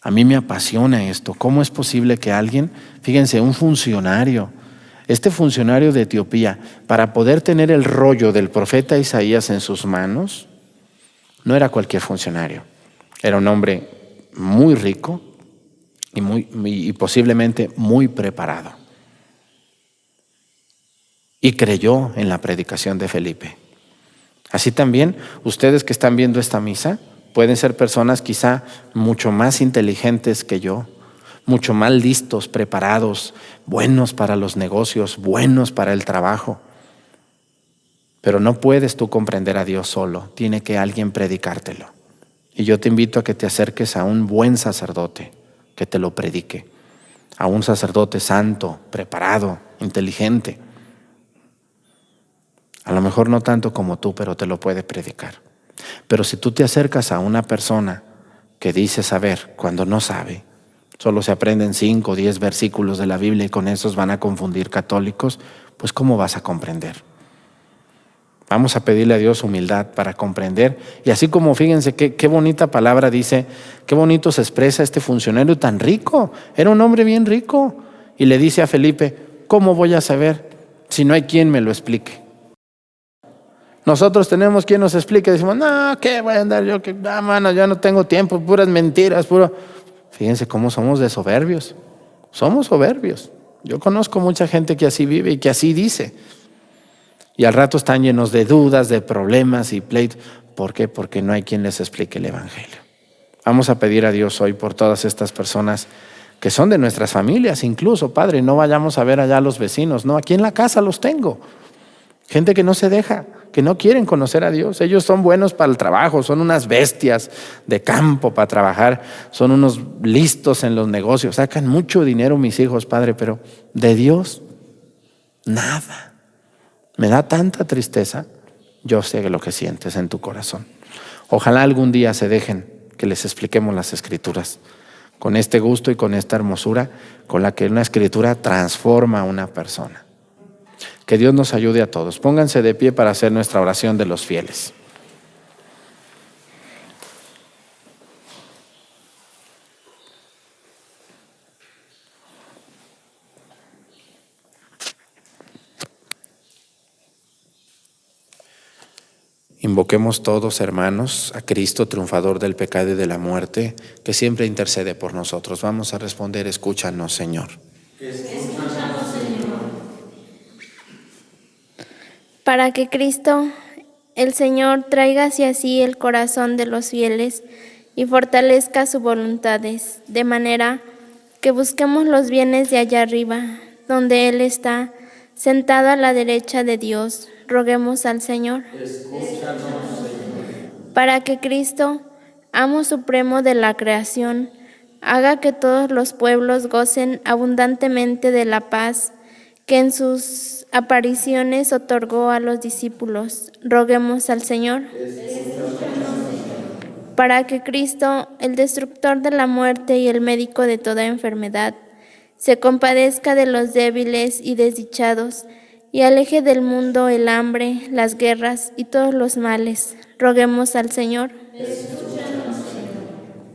A mí me apasiona esto. ¿Cómo es posible que alguien, fíjense, un funcionario, este funcionario de Etiopía, para poder tener el rollo del profeta Isaías en sus manos, no era cualquier funcionario. Era un hombre muy rico, y posiblemente muy preparado. Y creyó en la predicación de Felipe. Así también, ustedes que están viendo esta misa, pueden ser personas quizá mucho más inteligentes que yo, mucho más listos, preparados, buenos para los negocios, buenos para el trabajo. Pero no puedes tú comprender a Dios solo, tiene que alguien predicártelo. Y yo te invito a que te acerques a un buen sacerdote, que te lo predique, a un sacerdote santo, preparado, inteligente. A lo mejor no tanto como tú, pero te lo puede predicar. Pero si tú te acercas a una persona que dice saber cuando no sabe, solo se aprenden 5 o 10 versículos de la Biblia y con esos van a confundir católicos, pues ¿cómo vas a comprender? Vamos a pedirle a Dios humildad para comprender. Y así como fíjense qué bonita palabra dice, qué bonito se expresa este funcionario tan rico. Era un hombre bien rico. Y le dice a Felipe, ¿cómo voy a saber si no hay quien me lo explique? Nosotros tenemos quien nos explique. Decimos, no, ¿qué voy a andar yo? Mano, yo no tengo tiempo, puras mentiras, puro. Fíjense cómo somos de soberbios. Somos soberbios. Yo conozco mucha gente que así vive y que así dice. Y al rato están llenos de dudas, de problemas y pleitos. ¿Por qué? Porque no hay quien les explique el evangelio. Vamos a pedir a Dios hoy por todas estas personas que son de nuestras familias incluso, Padre. No vayamos a ver allá a los vecinos, no, aquí en la casa los tengo. Gente que no se deja, que no quieren conocer a Dios. Ellos son buenos para el trabajo, son unas bestias de campo para trabajar, son unos listos en los negocios, sacan mucho dinero mis hijos, Padre, pero de Dios, nada. Me da tanta tristeza. Yo sé lo que sientes en tu corazón. Ojalá algún día se dejen que les expliquemos las Escrituras con este gusto y con esta hermosura con la que una Escritura transforma a una persona. Que Dios nos ayude a todos. Pónganse de pie para hacer nuestra oración de los fieles. Invoquemos todos, hermanos, a Cristo, triunfador del pecado y de la muerte, que siempre intercede por nosotros. Vamos a responder: escúchanos, Señor. Escúchanos, Señor. Para que Cristo, el Señor, traiga hacia sí el corazón de los fieles y fortalezca sus voluntades, de manera que busquemos los bienes de allá arriba, donde Él está, sentado a la derecha de Dios. Roguemos al Señor. Escúchanos, Señor. Para que Cristo, amo supremo de la creación, haga que todos los pueblos gocen abundantemente de la paz que en sus apariciones otorgó a los discípulos. Roguemos al Señor. Para que Cristo, el destructor de la muerte y el médico de toda enfermedad, se compadezca de los débiles y desdichados y aleje del mundo el hambre, las guerras y todos los males. Roguemos al Señor.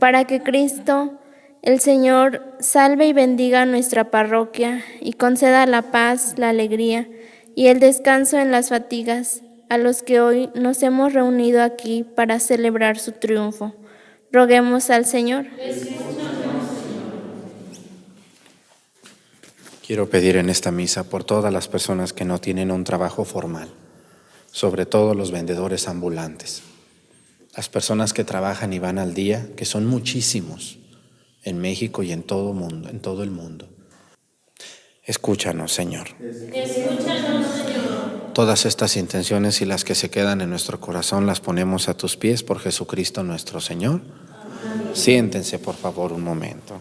Para que Cristo, el Señor, salve y bendiga nuestra parroquia y conceda la paz, la alegría y el descanso en las fatigas a los que hoy nos hemos reunido aquí para celebrar su triunfo. Roguemos al Señor. Quiero pedir en esta misa por todas las personas que no tienen un trabajo formal, sobre todo los vendedores ambulantes, las personas que trabajan y van al día, que son muchísimos en México y en todo el mundo. Escúchanos, Señor. Escúchanos, Señor. Todas estas intenciones y las que se quedan en nuestro corazón las ponemos a tus pies por Jesucristo nuestro Señor. Amén. Siéntense, por favor, un momento.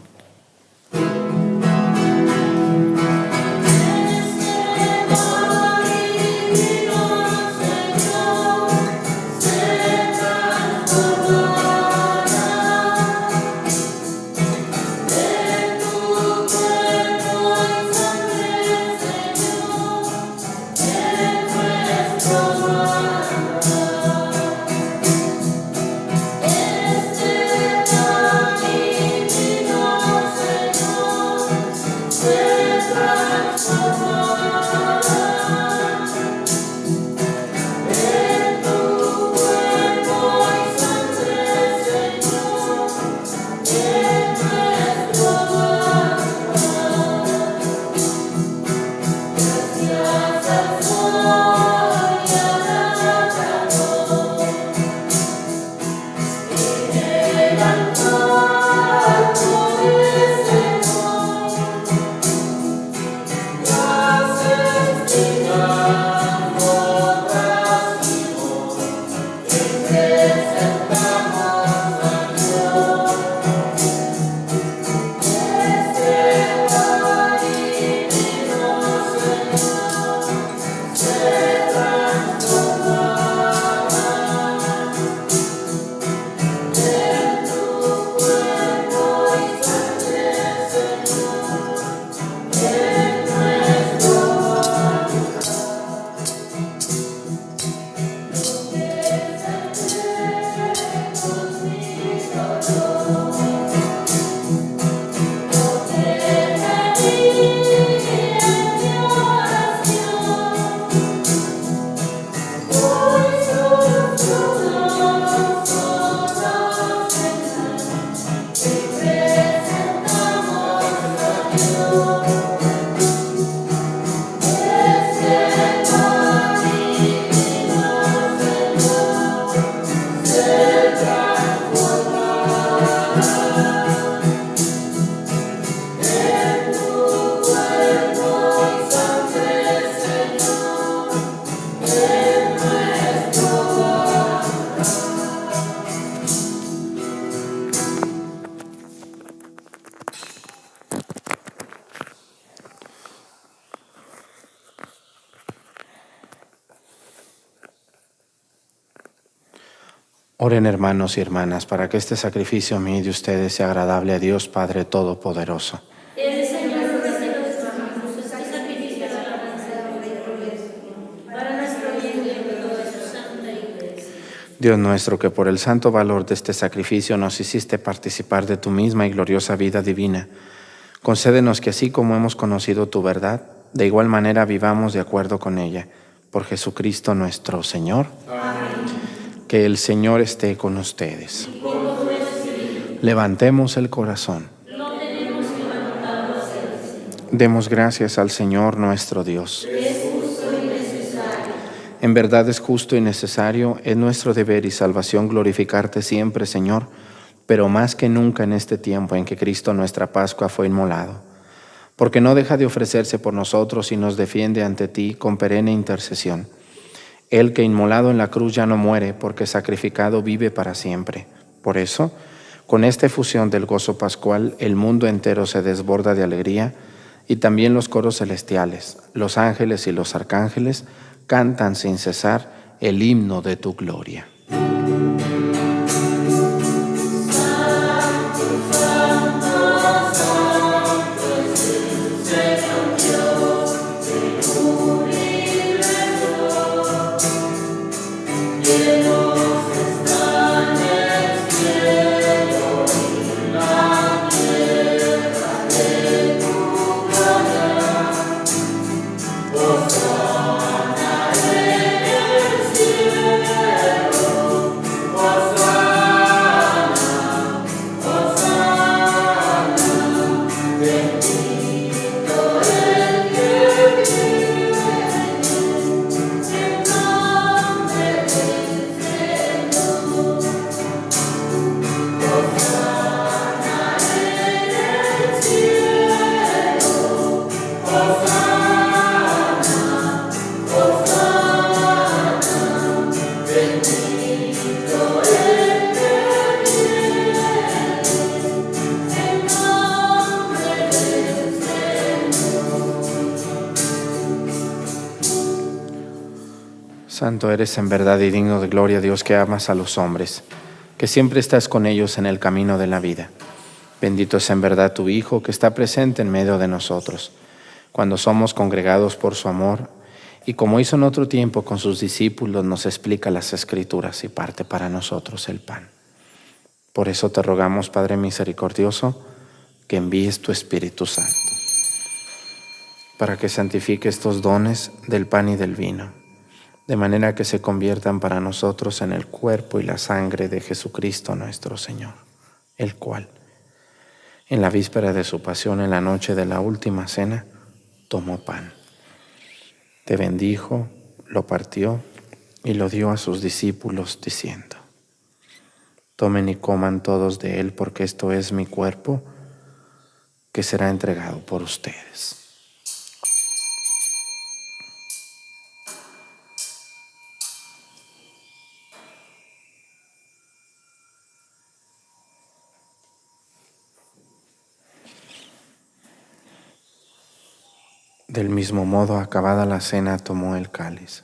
Oren, hermanos y hermanas, para que este sacrificio mío y de ustedes sea agradable a Dios Padre Todopoderoso. Dios nuestro, que por el santo valor de este sacrificio nos hiciste participar de tu misma y gloriosa vida divina, concédenos que así como hemos conocido tu verdad, de igual manera vivamos de acuerdo con ella. Por Jesucristo nuestro Señor. Amén. Que el Señor esté con ustedes. Y con tu espíritu. Levantemos el corazón. Lo tenemos levantado hacia el Señor. Demos gracias al Señor nuestro Dios. En verdad es justo y necesario, es nuestro deber y salvación glorificarte siempre, Señor, pero más que nunca en este tiempo en que Cristo nuestra Pascua fue inmolado, porque no deja de ofrecerse por nosotros y nos defiende ante ti con perenne intercesión. Él que inmolado en la cruz ya no muere, porque sacrificado vive para siempre. Por eso, con esta efusión del gozo pascual, el mundo entero se desborda de alegría, y también los coros celestiales, los ángeles y los arcángeles, cantan sin cesar el himno de tu gloria. Santo eres en verdad y digno de gloria, Dios, que amas a los hombres, que siempre estás con ellos en el camino de la vida. Bendito es en verdad tu Hijo, que está presente en medio de nosotros, cuando somos congregados por su amor, y como hizo en otro tiempo con sus discípulos, nos explica las Escrituras y parte para nosotros el pan. Por eso te rogamos, Padre misericordioso, que envíes tu Espíritu Santo, para que santifique estos dones del pan y del vino, de manera que se conviertan para nosotros en el cuerpo y la sangre de Jesucristo nuestro Señor, el cual, en la víspera de su pasión, en la noche de la última cena, tomó pan. Te bendijo, lo partió y lo dio a sus discípulos, diciendo: tomen y coman todos de él, porque esto es mi cuerpo, que será entregado por ustedes. Del mismo modo, acabada la cena, tomó el cáliz,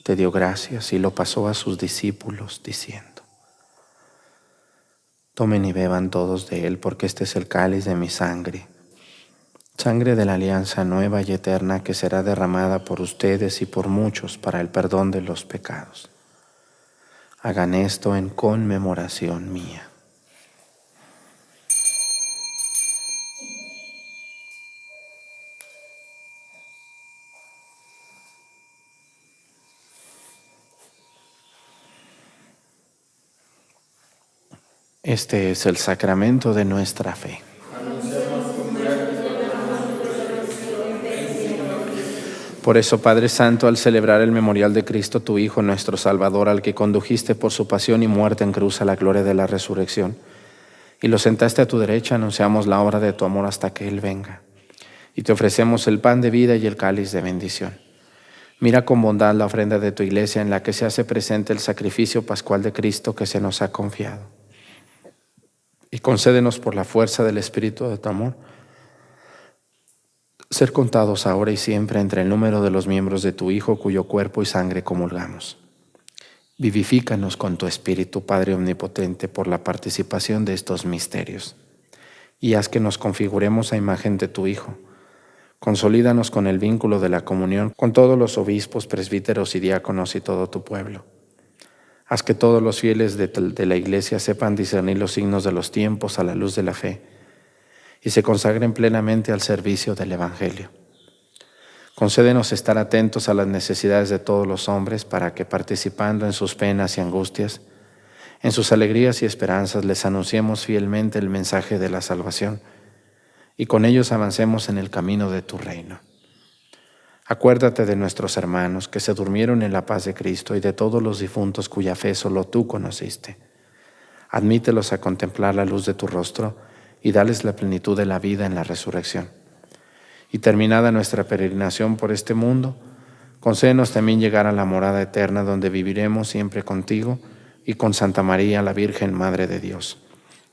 te dio gracias y lo pasó a sus discípulos, diciendo: tomen y beban todos de él, porque este es el cáliz de mi sangre, sangre de la alianza nueva y eterna, que será derramada por ustedes y por muchos para el perdón de los pecados. Hagan esto en conmemoración mía. Este es el sacramento de nuestra fe. Por eso, Padre Santo, al celebrar el memorial de Cristo, tu Hijo, nuestro Salvador, al que condujiste por su pasión y muerte en cruz a la gloria de la resurrección, y lo sentaste a tu derecha, anunciamos la obra de tu amor hasta que Él venga. Y te ofrecemos el pan de vida y el cáliz de bendición. Mira con bondad la ofrenda de tu iglesia, en la que se hace presente el sacrificio pascual de Cristo que se nos ha confiado. Y concédenos por la fuerza del Espíritu de tu amor ser contados ahora y siempre entre el número de los miembros de tu Hijo, cuyo cuerpo y sangre comulgamos. Vivifícanos con tu Espíritu, Padre Omnipotente, por la participación de estos misterios. Y haz que nos configuremos a imagen de tu Hijo. Consolídanos con el vínculo de la comunión con todos los obispos, presbíteros y diáconos y todo tu pueblo. Haz que todos los fieles de la Iglesia sepan discernir los signos de los tiempos a la luz de la fe y se consagren plenamente al servicio del Evangelio. Concédenos estar atentos a las necesidades de todos los hombres para que, participando en sus penas y angustias, en sus alegrías y esperanzas, les anunciemos fielmente el mensaje de la salvación y con ellos avancemos en el camino de tu reino. Acuérdate de nuestros hermanos que se durmieron en la paz de Cristo y de todos los difuntos cuya fe solo tú conociste. Admítelos a contemplar la luz de tu rostro y dales la plenitud de la vida en la resurrección. Y terminada nuestra peregrinación por este mundo, concédenos también llegar a la morada eterna donde viviremos siempre contigo y con Santa María, la Virgen Madre de Dios,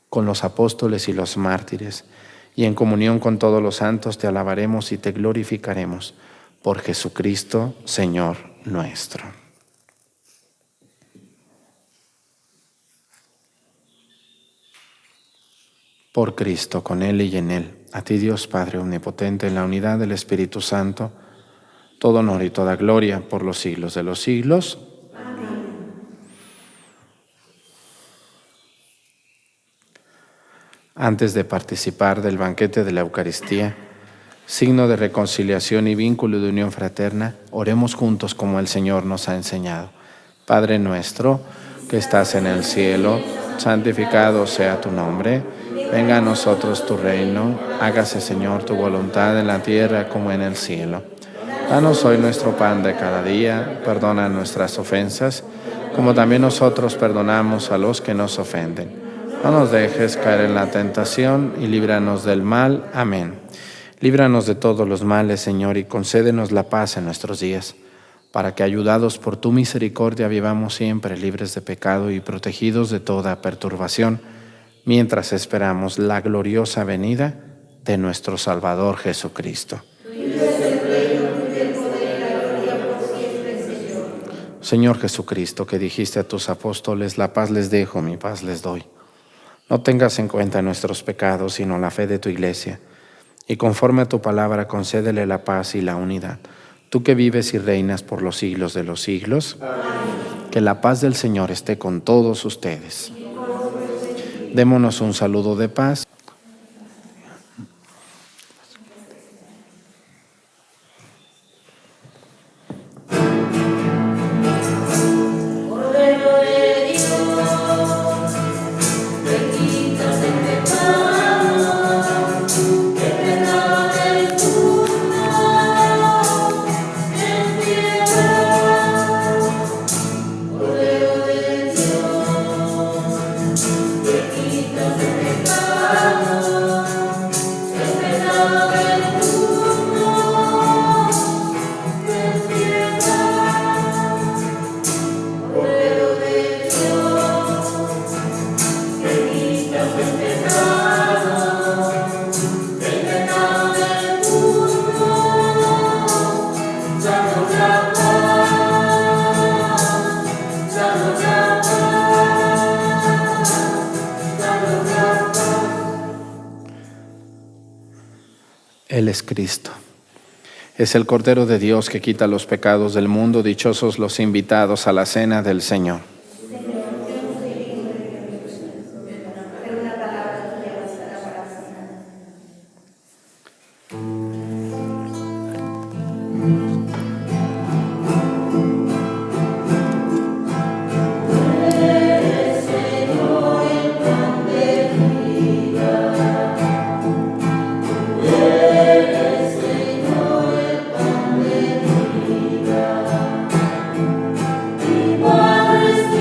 con los apóstoles y los mártires, y en comunión con todos los santos te alabaremos y te glorificaremos por Jesucristo, Señor nuestro. Por Cristo, con Él y en Él, a ti Dios Padre Omnipotente, en la unidad del Espíritu Santo, todo honor y toda gloria por los siglos de los siglos. Antes de participar del banquete de la Eucaristía, signo de reconciliación y vínculo de unión fraterna, oremos juntos como el Señor nos ha enseñado. Padre nuestro, que estás en el cielo, santificado sea tu nombre. Venga a nosotros tu reino. Hágase, Señor, tu voluntad en la tierra como en el cielo. Danos hoy nuestro pan de cada día. Perdona nuestras ofensas, como también nosotros perdonamos a los que nos ofenden. No nos dejes caer en la tentación y líbranos del mal. Amén. Líbranos de todos los males, Señor, y concédenos la paz en nuestros días, para que, ayudados por tu misericordia, vivamos siempre libres de pecado y protegidos de toda perturbación, mientras esperamos la gloriosa venida de nuestro Salvador Jesucristo. Señor Jesucristo, que dijiste a tus apóstoles, la paz les dejo, mi paz les doy. No tengas en cuenta nuestros pecados, sino la fe de tu Iglesia, y conforme a tu palabra concédele la paz y la unidad. Tú que vives y reinas por los siglos de los siglos, amén. Que la paz del Señor esté con todos ustedes. Démonos un saludo de paz. Él es Cristo. Es el Cordero de Dios que quita los pecados del mundo. Dichosos los invitados a la cena del Señor. Padre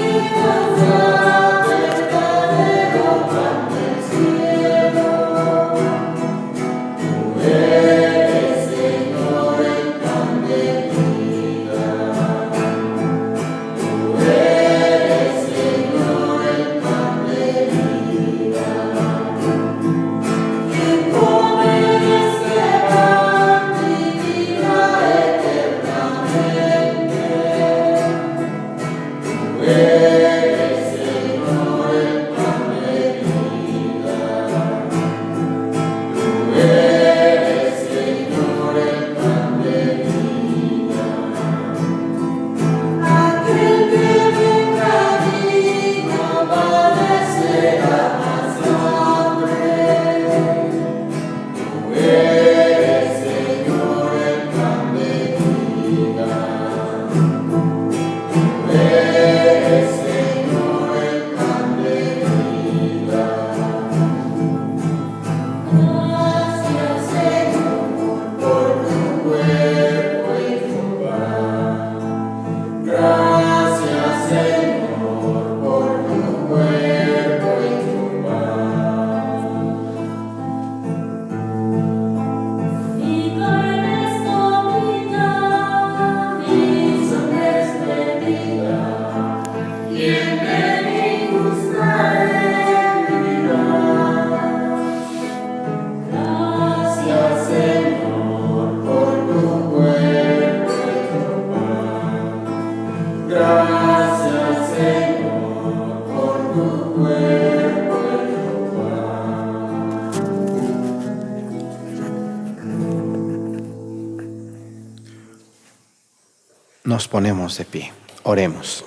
Nos ponemos de pie. Oremos.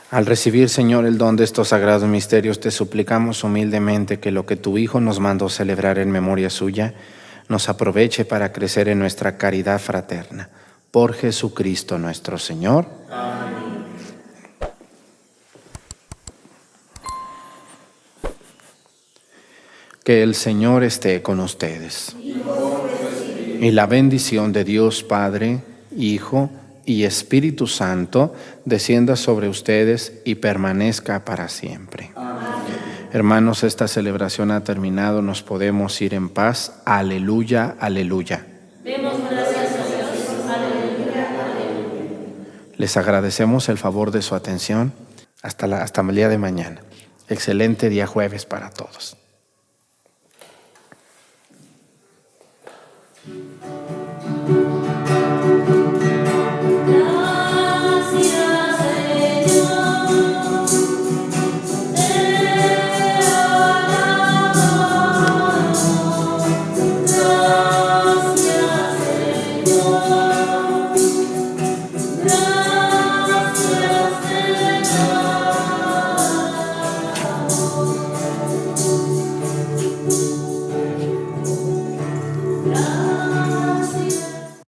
Al recibir, Señor, el don de estos sagrados misterios, te suplicamos humildemente que lo que tu Hijo nos mandó celebrar en memoria suya, nos aproveche para crecer en nuestra caridad fraterna. Por Jesucristo nuestro Señor. Amén. Que el Señor esté con ustedes. Y la bendición de Dios Padre, Hijo y Espíritu Santo descienda sobre ustedes y permanezca para siempre. Amén. Hermanos, esta celebración ha terminado, nos podemos ir en paz. Aleluya, aleluya. Demos gracias a Dios. Aleluya, aleluya. Les agradecemos el favor de su atención. Hasta el día de mañana. Excelente día jueves para todos.